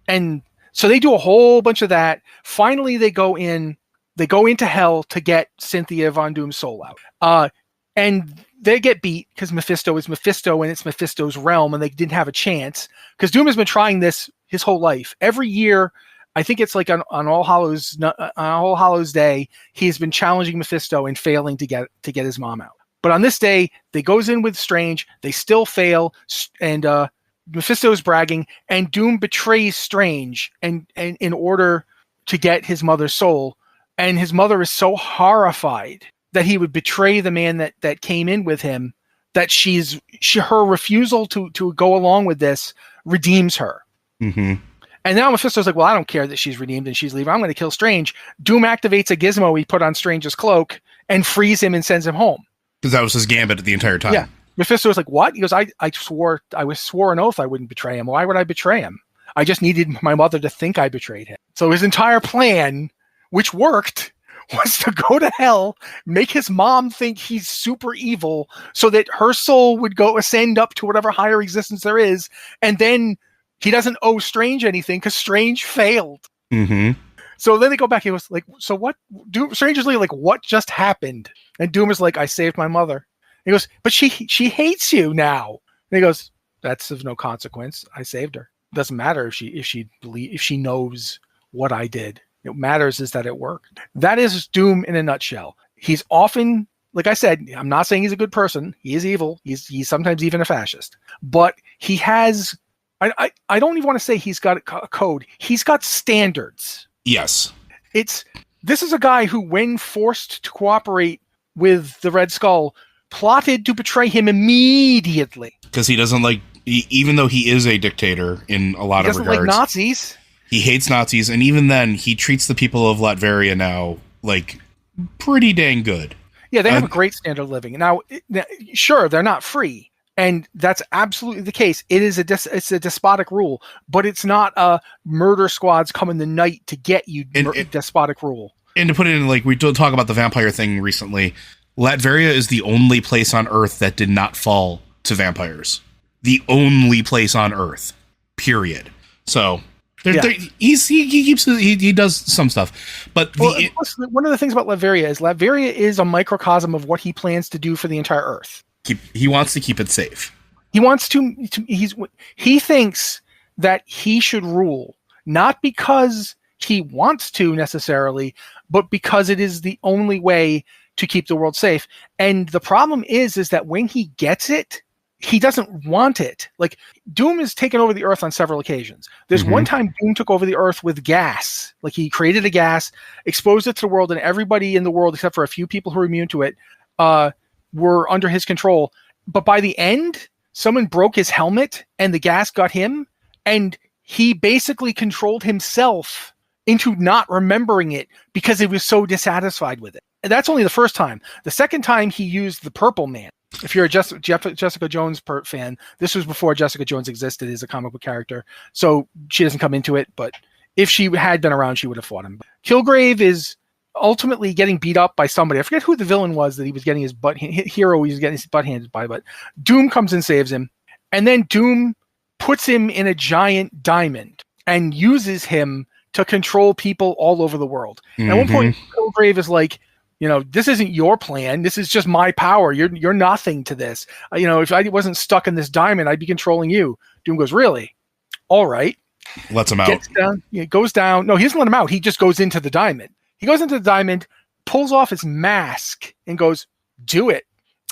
And so they do a whole bunch of that. Finally, they go into hell to get Cynthia Von Doom's soul out. And they get beat because Mephisto is Mephisto and it's Mephisto's realm, and they didn't have a chance because Doom has been trying this his whole life. Every year, I think it's like on All Hallows Day, he's been challenging Mephisto and failing to get his mom out. But on this day, they goes in with Strange. They still fail, and Mephisto's bragging, and Doom betrays Strange and in order to get his mother's soul. And his mother is so horrified that he would betray the man that came in with him that her refusal to go along with this redeems her. Mm-hmm. And now Mephisto's like, well, I don't care that she's redeemed and she's leaving. I'm going to kill Strange. Doom activates a gizmo he put on Strange's cloak and frees him and sends him home. Because that was his gambit the entire time. Yeah. Mephisto was like, what? He goes, I swore an oath I wouldn't betray him. Why would I betray him? I just needed my mother to think I betrayed him. So his entire plan, which worked, was to go to hell, make his mom think he's super evil so that her soul would go ascend up to whatever higher existence there is. And then he doesn't owe Strange anything because Strange failed. Mm-hmm. So then they go back. He was like, so what? Strange is like, what just happened? And Doom is like, I saved my mother. He goes, but she hates you now. And he goes, that's of no consequence. I saved her. It doesn't matter if she knows what I did. What matters is that it worked. That is Doom in a nutshell. He's often, like I said, I'm not saying he's a good person. He is evil. He's sometimes even a fascist. But he has, I don't even want to say he's got a code. He's got standards. Yes. This is a guy who, when forced to cooperate with the Red Skull, plotted to betray him immediately. Because he doesn't like, even though he is a dictator in a lot of regards. He doesn't like Nazis. He hates Nazis, and even then, he treats the people of Latveria now like pretty dang good. Yeah, they have a great standard of living. Now, sure, they're not free, and that's absolutely the case. It's a despotic rule, but it's not a murder squads come in the night to get you despotic rule. And to put it in, like, we did talk about the vampire thing recently, Latveria is the only place on Earth that did not fall to vampires. The only place on Earth, period. So... He does some stuff, but one of the things about Latveria is a microcosm of what he plans to do for the entire Earth. He wants to keep it safe. He thinks that he should rule, not because he wants to necessarily, but because it is the only way to keep the world safe. And the problem is that when he gets it, he doesn't want it. Like, Doom has taken over the Earth on several occasions. There's one time Doom took over the Earth with gas. Like, he created a gas, exposed it to the world, and everybody in the world, except for a few people who were immune to it, were under his control. But by the end, someone broke his helmet, and the gas got him, and he basically controlled himself into not remembering it because he was so dissatisfied with it. And that's only the first time. The second time, he used the Purple Man. If you're a Jessica Jones fan, this was before Jessica Jones existed as a comic book character, so she doesn't come into it, but if she had been around, she would have fought him. Kilgrave is ultimately getting beat up by somebody. I forget who the villain was that he was getting his butt handed by, but Doom comes and saves him, and then Doom puts him in a giant diamond and uses him to control people all over the world. And at one point, Kilgrave is like, this isn't your plan. This is just my power. You're nothing to this. If I wasn't stuck in this diamond, I'd be controlling you. Doom goes, really? all right. Lets him out. Goes down. No, he doesn't let him out. He just goes into the diamond. He goes into the diamond, pulls off his mask, and goes, do it.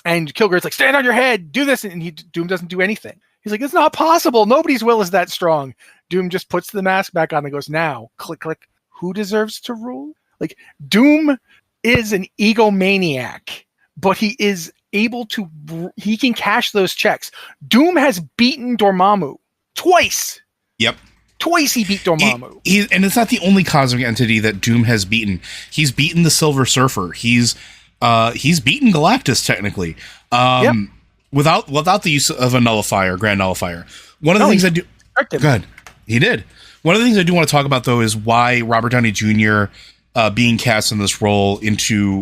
And Kilgrave's like, stand on your head, do this. And Doom doesn't do anything. He's like, it's not possible. Nobody's will is that strong. Doom just puts the mask back on and goes, now, click, click. Who deserves to rule? Like, Doom is an egomaniac, but he is able to, he can cash those checks. Doom has beaten Dormammu twice. Yep. Twice he beat Dormammu. And it's not the only cosmic entity that Doom has beaten. He's beaten the Silver Surfer. He's beaten Galactus, technically. Without the use of a nullifier, grand nullifier. One of the things I do... Good. He did. One of the things I do want to talk about, though, is why Robert Downey Jr. Being cast in this role into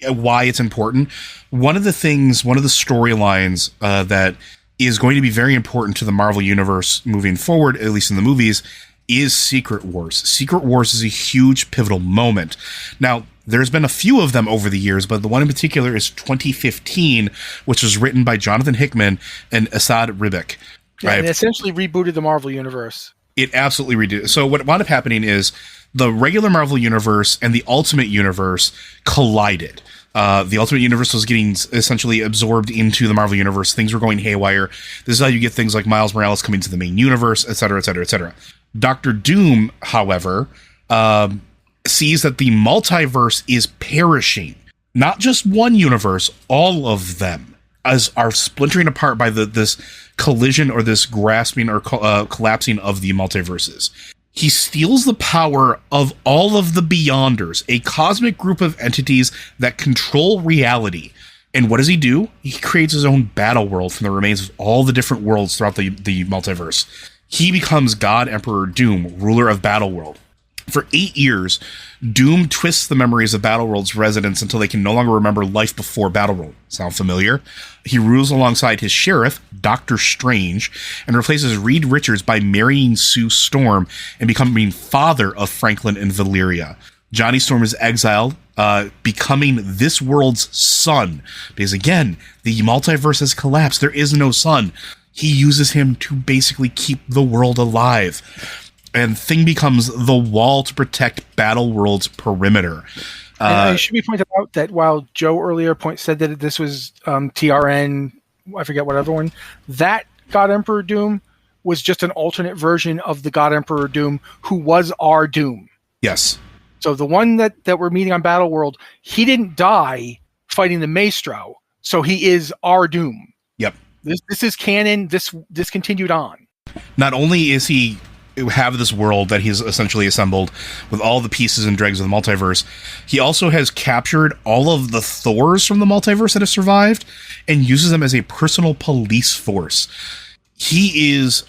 why it's important. One of the storylines that is going to be very important to the Marvel Universe moving forward, at least in the movies, is Secret Wars. Secret Wars is a huge pivotal moment. Now, there's been a few of them over the years, but the one in particular is 2015, which was written by Jonathan Hickman and Asad Ribic. Yeah, right? And it essentially rebooted the Marvel Universe. It absolutely redid. So what wound up happening is the regular Marvel Universe and the Ultimate Universe collided. The Ultimate Universe was getting essentially absorbed into the Marvel Universe. Things were going haywire. This is how you get things like Miles Morales coming to the main universe, et cetera, et cetera, et cetera. Dr. Doom, however, sees that the multiverse is perishing. Not just one universe, all of them are splintering apart by this collision or this grasping or collapsing of the multiverses. He steals the power of all of the Beyonders, a cosmic group of entities that control reality. And what does he do? He creates his own battle world from the remains of all the different worlds throughout the multiverse. He becomes God Emperor Doom, ruler of Battleworld. For 8 years, Doom twists the memories of Battleworld's residents until they can no longer remember life before Battleworld. Sound familiar? He rules alongside his sheriff, Doctor Strange, and replaces Reed Richards by marrying Sue Storm and becoming father of Franklin and Valeria. Johnny Storm is exiled, becoming this world's son. Because again, the multiverse has collapsed. There is no sun. He uses him to basically keep the world alive. And Thing becomes the wall to protect Battleworld's perimeter. And it should be pointed out that while Joe earlier said that this was TRN, I forget what other one, that God Emperor Doom was just an alternate version of the God Emperor Doom who was our Doom. Yes. So the one that we're meeting on Battleworld, he didn't die fighting the Maestro, so he is our Doom. Yep. This is canon. This continued on. Not only is he have this world that he's essentially assembled with all the pieces and dregs of the multiverse, he also has captured all of the Thors from the multiverse that have survived and uses them as a personal police force. He is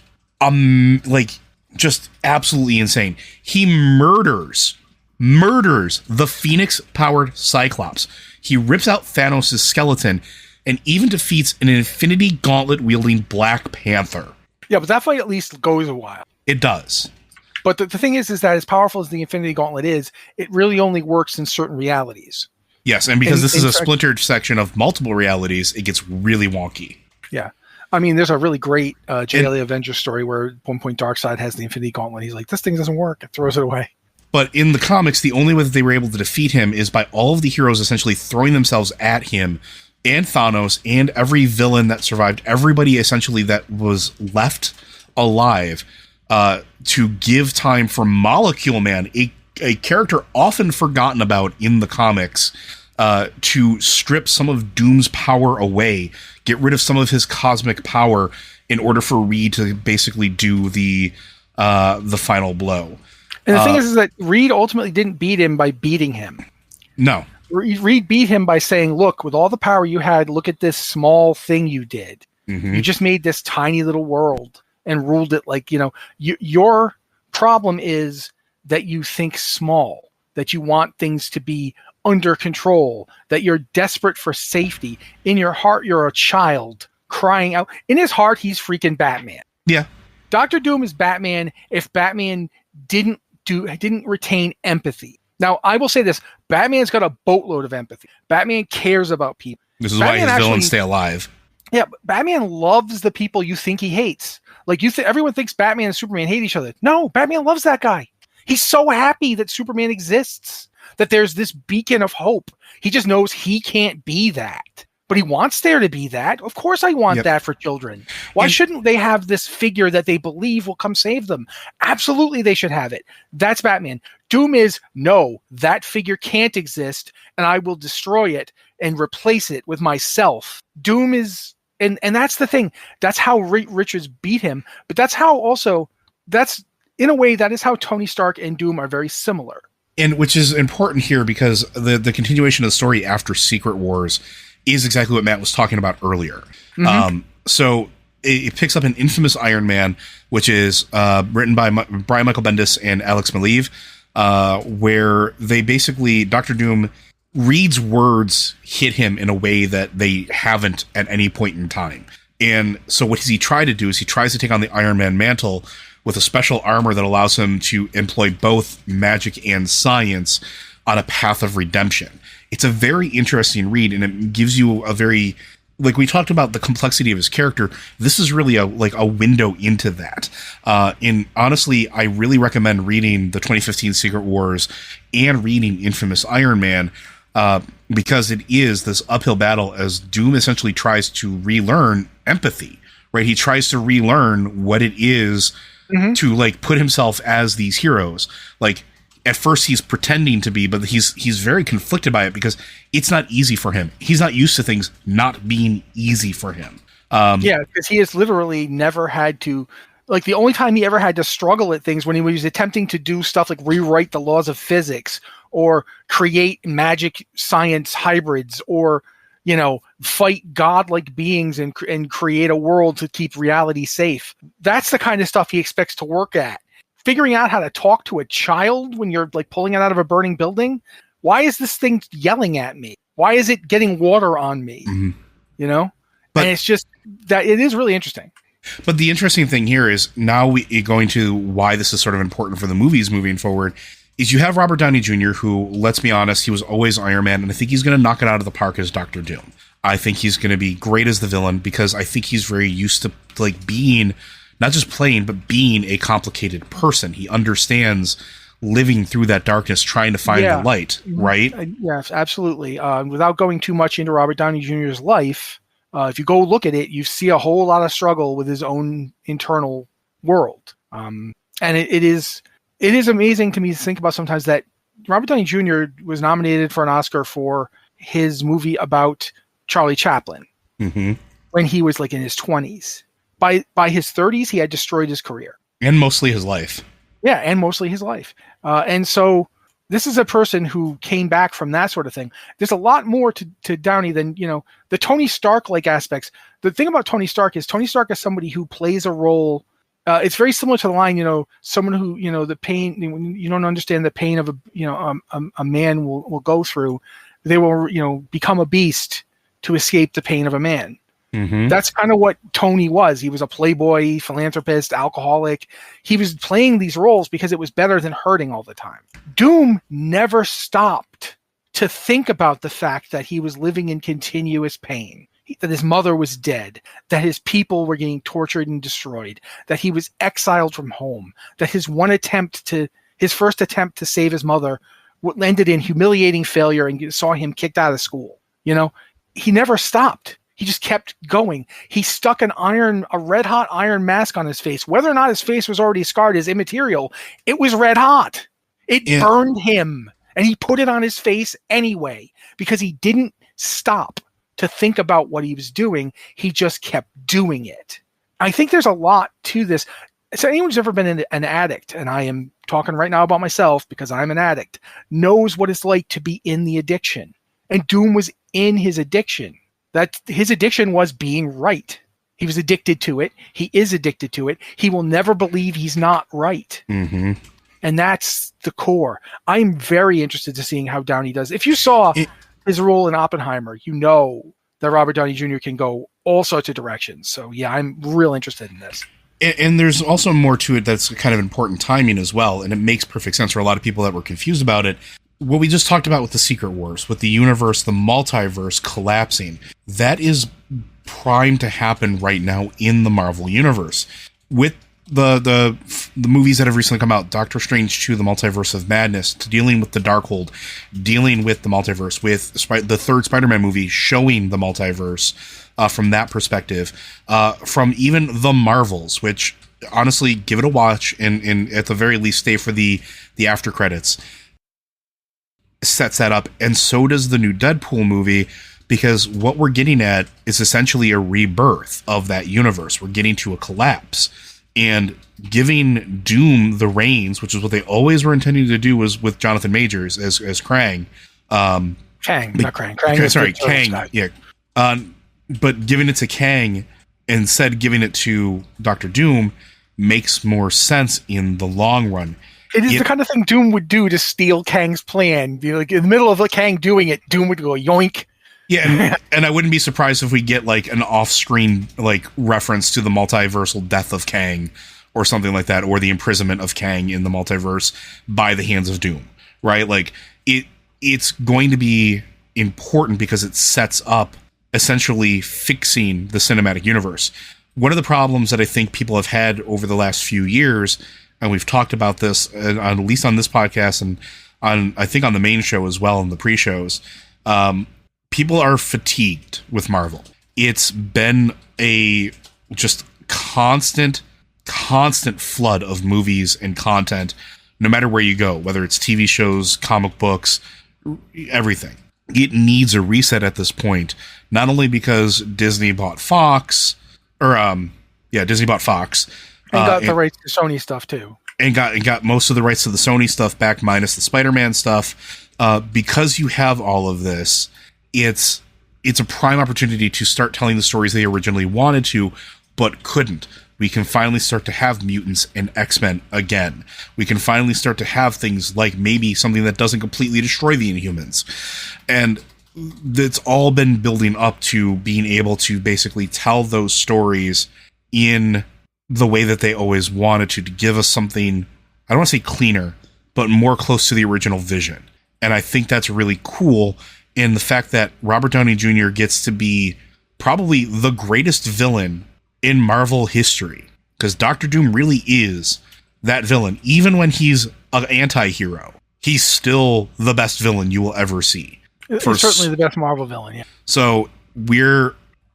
just absolutely insane. He murders the Phoenix-powered Cyclops. He rips out Thanos' skeleton and even defeats an Infinity Gauntlet-wielding Black Panther. Yeah, but that fight at least goes a while. It does. But the thing is that as powerful as the Infinity Gauntlet is, it really only works in certain realities. Yes, and because this is a splintered section of multiple realities, it gets really wonky. Yeah. I mean, there's a really great JLA Avengers story where at one point Darkseid has the Infinity Gauntlet. He's like, this thing doesn't work. It throws it away. But in the comics, the only way that they were able to defeat him is by all of the heroes essentially throwing themselves at him and Thanos and every villain that survived, everybody essentially that was left alive, to give time for Molecule Man, a character often forgotten about in the comics, to strip some of Doom's power away, get rid of some of his cosmic power in order for Reed to basically do the final blow. And the thing is that Reed ultimately didn't beat him by beating him. No. Reed beat him by saying, look, with all the power you had, look at this small thing you did. Mm-hmm. You just made this tiny little world and ruled it like, your problem is that you think small, that you want things to be under control, that you're desperate for safety. In your heart, you're a child crying out. In his heart, he's freaking Batman. Yeah. Dr. Doom is Batman if Batman didn't retain empathy. Now, I will say this. Batman's got a boatload of empathy. Batman cares about people. This is why his villains stay alive. Yeah, Batman loves the people you think he hates. Like everyone thinks Batman and Superman hate each other. No, Batman loves that guy. He's so happy that Superman exists, that there's this beacon of hope. He just knows he can't be that. But he wants there to be that. Of course I want that for children. Why shouldn't they have this figure that they believe will come save them? Absolutely they should have it. That's Batman. Doom is, no, that figure can't exist, and I will destroy it and replace it with myself. Doom is, and that's the thing. That's how Richards beat him. But that's how also, that's, in a way, that is how Tony Stark and Doom are very similar. And which is important here because the continuation of the story after Secret Wars is exactly what Matt was talking about earlier. Mm-hmm. So it picks up an infamous Iron Man, which is written by Brian Michael Bendis and Alex Maleev, where they basically, Dr. Doom reads words hit him in a way that they haven't at any point in time. And so what does he try to do is he tries to take on the Iron Man mantle with a special armor that allows him to employ both magic and science on a path of redemption. It's a very interesting read, and it gives you a very, like we talked about the complexity of his character. This is really a window into that. And honestly, I really recommend reading the 2015 Secret Wars and reading Infamous Iron Man, because it is this uphill battle as Doom essentially tries to relearn empathy, right? He tries to relearn what it is to like put himself as these heroes. Like, at first he's pretending to be, but he's very conflicted by it because it's not easy for him. He's not used to things not being easy for him. Because he has literally never had to, like, the only time he ever had to struggle at things when he was attempting to do stuff like rewrite the laws of physics or create magic science hybrids or, you know, fight godlike beings and create a world to keep reality safe. That's the kind of stuff he expects to work at. Figuring out how to talk to a child when you're like pulling it out of a burning building. Why is this thing yelling at me? Why is it getting water on me? Mm-hmm. You know, and it's just that it is really interesting. But the interesting thing here is now going to why this is sort of important for the movies moving forward is you have Robert Downey Jr., who, let's be honest, he was always Iron Man, and I think he's going to knock it out of the park as Dr. Doom. I think he's going to be great as the villain because I think he's very used to like being not just playing, but being a complicated person. He understands living through that darkness, trying to find the light, right? Yes, absolutely. Without going too much into Robert Downey Jr.'s life, if you go look at it, you see a whole lot of struggle with his own internal world. And it is amazing to me to think about sometimes that Robert Downey Jr. was nominated for an Oscar for his movie about Charlie Chaplin when he was like in his 20s. By his 30s, he had destroyed his career. And mostly his life. Yeah, and mostly his life. And so this is a person who came back from that sort of thing. There's a lot more to Downey than, you know, the Tony Stark-like aspects. The thing about Tony Stark is somebody who plays a role. It's very similar to the line, you know, someone who, you know, the pain, you don't understand the pain of a man will go through. They will, you know, become a beast to escape the pain of a man. Mm-hmm. That's kind of what Tony was. He was a playboy, philanthropist, alcoholic. He was playing these roles because it was better than hurting all the time. Doom never stopped to think about the fact that he was living in continuous pain, that his mother was dead, that his people were getting tortured and destroyed, that he was exiled from home, that his first attempt to save his mother ended in humiliating failure and saw him kicked out of school. You know, he never stopped. He just kept going. He stuck a red hot iron mask on his face. Whether or not his face was already scarred is immaterial. It was red hot. It burned him. And he put it on his face anyway because he didn't stop to think about what he was doing. He just kept doing it. I think there's a lot to this. So anyone who's ever been an addict, and I am talking right now about myself because I'm an addict, knows what it's like to be in the addiction. And Doom was in his addiction. That his addiction was being right. He was addicted to it. He is addicted to it. He will never believe he's not right. Mm-hmm. And that's the core. I'm very interested to seeing how Downey does. If you saw his role in Oppenheimer, you know that Robert Downey Jr. can go all sorts of directions. So yeah, I'm real interested in this. And there's also more to it that's kind of important timing as well. And it makes perfect sense for a lot of people that were confused about it. What we just talked about with the Secret Wars, with the universe, the multiverse collapsing, that is primed to happen right now in the Marvel Universe. With the movies that have recently come out, Doctor Strange 2, The Multiverse of Madness, to dealing with the Darkhold, dealing with the multiverse, with the third Spider-Man movie showing the multiverse from that perspective, from even the Marvels, which honestly, give it a watch and at the very least stay for the after credits, sets that up. And so does the new Deadpool movie, because what we're getting at is essentially a rebirth of that universe. We're getting to a collapse. And giving Doom the reins, which is what they always were intending to do, was with Jonathan Majors as Krang. Kang, not Krang. Kang. Yeah. But giving it to Kang, instead giving it to Dr. Doom, makes more sense in the long run. It is the kind of thing Doom would do to steal Kang's plan. Like in the middle of Kang doing it, Doom would go yoink. Yeah, and I wouldn't be surprised if we get like an off-screen like reference to the multiversal death of Kang or something like that, or the imprisonment of Kang in the multiverse by the hands of Doom, right? Like it's going to be important because it sets up essentially fixing the cinematic universe. One of the problems that I think people have had over the last few years, and we've talked about this at least on this podcast and on I think on the main show as well in the pre-shows, people are fatigued with Marvel. It's been a just constant flood of movies and content, no matter where you go, whether it's TV shows, comic books, everything. It needs a reset at this point, not only because Disney bought Fox, Disney bought Fox. And got the rights to Sony stuff too. And got most of the rights to the Sony stuff back, minus the Spider-Man stuff. Because you have all of this, it's a prime opportunity to start telling the stories they originally wanted to, but couldn't. We can finally start to have mutants and X-Men again. We can finally start to have things like maybe something that doesn't completely destroy the Inhumans. And it's all been building up to being able to basically tell those stories in the way that they always wanted to give us something, I don't want to say cleaner, but more close to the original vision. And I think that's really cool. And the fact that Robert Downey Jr. gets to be probably the greatest villain in Marvel history, because Dr. Doom really is that villain. Even when he's an anti-hero, he's still the best villain you will ever see. It's certainly the best Marvel villain, yeah. So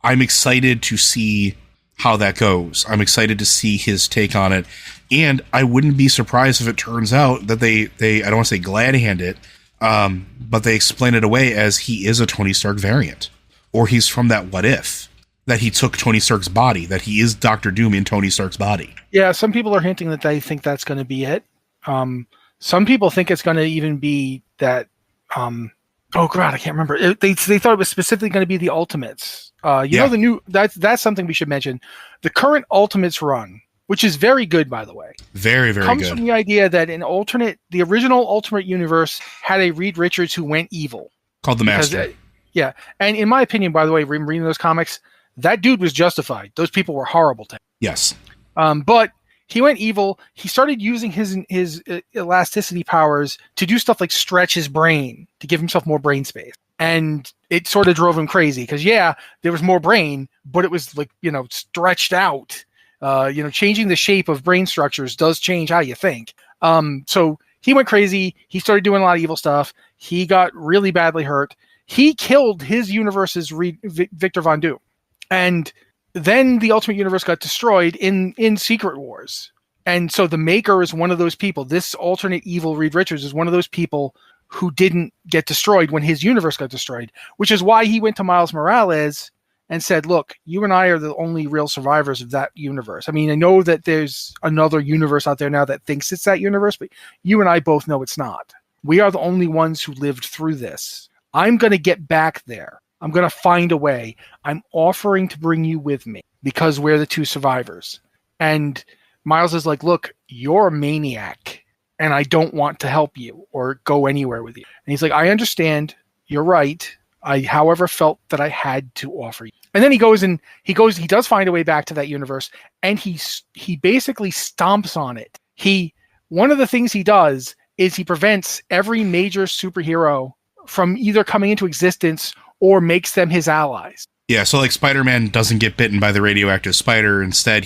I'm excited to see how that goes. I'm excited to see his take on it. And I wouldn't be surprised if it turns out that they I don't want to say glad hand it, but they explain it away as he is a Tony Stark variant, or he's from that What If, that he took Tony Stark's body, that he is Dr. Doom in Tony Stark's body. Yeah, some people are hinting that they think that's going to be it. Some people think it's going to even be that. Oh God, I can't remember. They thought it was specifically going to be the Ultimates. Know the new that's something we should mention. The current Ultimates run, which is very good, by the way. Very, very comes good. From the idea that the original Ultimate Universe had a Reed Richards who went evil. Called the Master. Yeah. And in my opinion, by the way, reading those comics, that dude was justified. Those people were horrible to him. Yes. But he went evil. He started using his elasticity powers to do stuff like stretch his brain to give himself more brain space. And it sort of drove him crazy because, there was more brain, but it was like, stretched out. Changing the shape of brain structures does change how you think. So he went crazy. He started doing a lot of evil stuff. He got really badly hurt. He killed his universe's Viktor von Doom. And then the Ultimate Universe got destroyed in Secret Wars. And so the Maker is one of those people. This alternate evil Reed Richards is one of those people who didn't get destroyed when his universe got destroyed, which is why he went to Miles Morales and said, look, you and I are the only real survivors of that universe. I mean, I know that there's another universe out there now that thinks it's that universe, but you and I both know it's not. We are the only ones who lived through this. I'm going to get back there. I'm going to find a way. I'm offering to bring you with me because we're the two survivors. And Miles is like, look, you're a maniac and I don't want to help you or go anywhere with you. And he's like, I understand. You're right. I, however, felt that I had to offer you. And then he does find a way back to that universe, and he basically stomps on it. One of the things he does is he prevents every major superhero from either coming into existence or makes them his allies. Yeah, so like Spider-Man doesn't get bitten by the radioactive spider. Instead,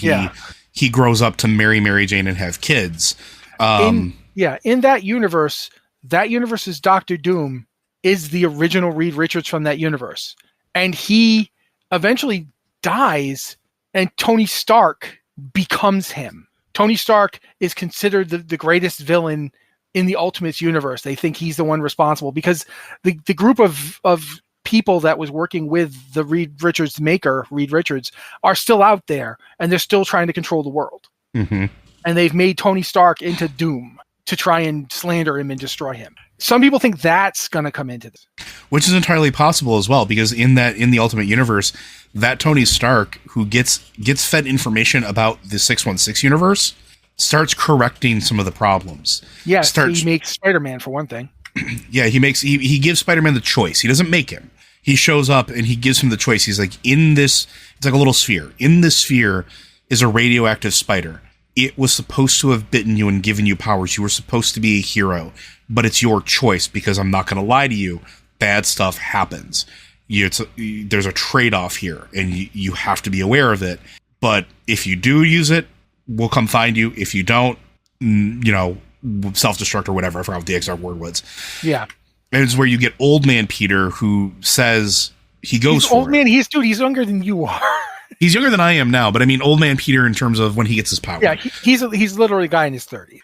he grows up to marry Mary Jane and have kids. In that universe's Doctor Doom is the original Reed Richards from that universe. And he eventually dies, and Tony Stark becomes him. Tony Stark is considered the greatest villain in the Ultimates universe. They think he's the one responsible because the group of people that was working with the Reed Richards maker, Reed Richards, are still out there, and they're still trying to control the world. Mm-hmm. And they've made Tony Stark into Doom to try and slander him and destroy him. Some people think that's going to come into this. Which is entirely possible as well, because in the Ultimate Universe, that Tony Stark, who gets fed information about the 616 universe, starts correcting some of the problems. Yes, he makes Spider-Man, for one thing. Yeah, he gives Spider-Man the choice. He doesn't make him. He shows up and he gives him the choice. He's like, it's like a little sphere. In this sphere is a radioactive spider. It was supposed to have bitten you and given you powers. You were supposed to be a hero, but it's your choice, because I'm not going to lie to you. Bad stuff happens. There's a trade-off here, and you have to be aware of it. But if you do use it, we'll come find you. If you don't, self-destruct or whatever. I forgot what the exact word was. Yeah. And it's where you get Old Man Peter, who says he's old man. He's younger than you are. He's younger than I am now, but I mean Old Man Peter in terms of when he gets his power. Yeah, he's literally a guy in his 30s.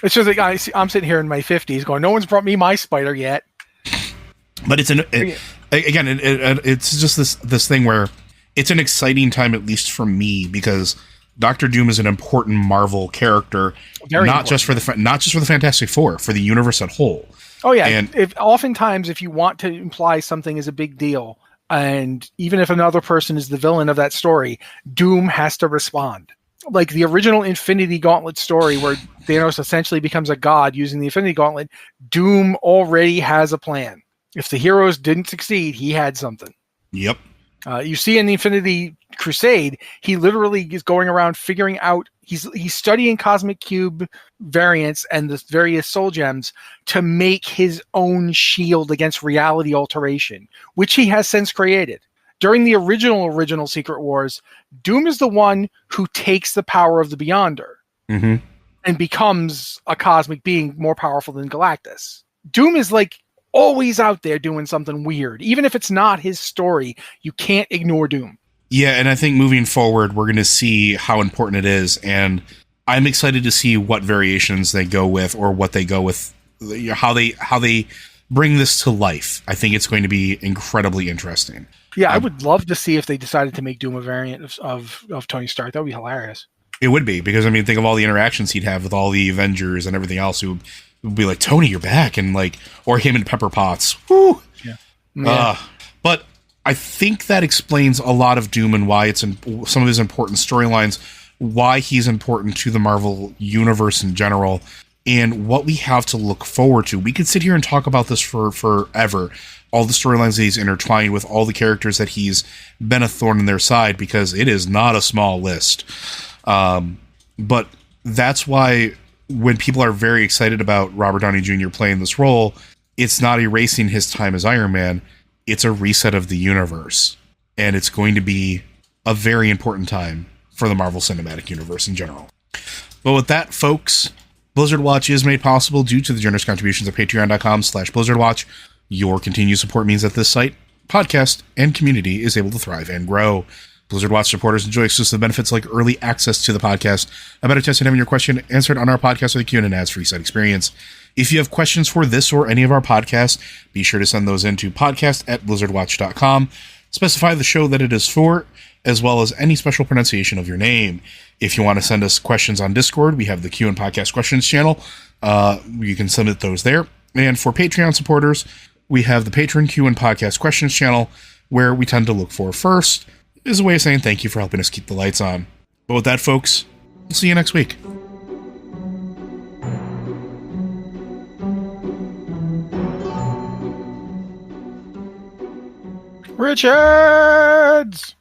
It's just like I'm sitting here in my 50s going, no one's brought me my spider yet. But it's just this thing where it's an exciting time, at least for me, because Doctor Doom is an important Marvel character, not just for the Fantastic Four, for the universe as a whole. Oh yeah, and oftentimes if you want to imply something is a big deal, and even if another person is the villain of that story, Doom has to respond. Like the original Infinity Gauntlet story, where Thanos essentially becomes a god using the Infinity Gauntlet, Doom already has a plan. If the heroes didn't succeed, he had something. Yep. You see in the Infinity Crusade, he literally is going around figuring out, he's studying cosmic cube variants and the various soul gems to make his own shield against reality alteration, which he has since created. During the original Secret Wars, Doom is the one who takes the power of the Beyonder and becomes a cosmic being more powerful than Galactus. Doom is like always out there doing something weird. Even if it's not his story, you can't ignore Doom. Yeah, and I think moving forward, we're going to see how important it is, and I'm excited to see what variations they go with, or what they go with, how they bring this to life. I think it's going to be incredibly interesting. Yeah, I would love to see if they decided to make Doom a variant of Tony Stark. That would be hilarious. It would be, because I mean, think of all the interactions he'd have with all the Avengers and everything else. Who would be like, Tony, you're back, and like, or him and Pepper Potts. Woo! Yeah. But I think that explains a lot of Doom and why it's in some of his important storylines, why he's important to the Marvel universe in general, and what we have to look forward to. We could sit here and talk about this for forever. All the storylines that he's intertwined with, all the characters that he's been a thorn in their side, because it is not a small list. But that's why when people are very excited about Robert Downey Jr. playing this role, it's not erasing his time as Iron Man. It's a reset of the universe. And it's going to be a very important time for the Marvel Cinematic Universe in general. But with that, folks, Blizzard Watch is made possible due to the generous contributions of patreon.com/BlizzardWatch. Your continued support means that this site, podcast, and community is able to thrive and grow. Blizzard Watch supporters enjoy exclusive benefits like early access to the podcast, a better chance at having your question answered on our podcast with a Q&A and ads-free site experience. If you have questions for this or any of our podcasts, be sure to send those in to podcast@blizzardwatch.com. Specify the show that it is for, as well as any special pronunciation of your name. If you want to send us questions on Discord, we have the Q and Podcast Questions channel. You can submit those there. And for Patreon supporters, we have the Patreon Q and Podcast Questions channel, where we tend to look for first, is a way of saying thank you for helping us keep the lights on. But with that, folks, we'll see you next week. Richards!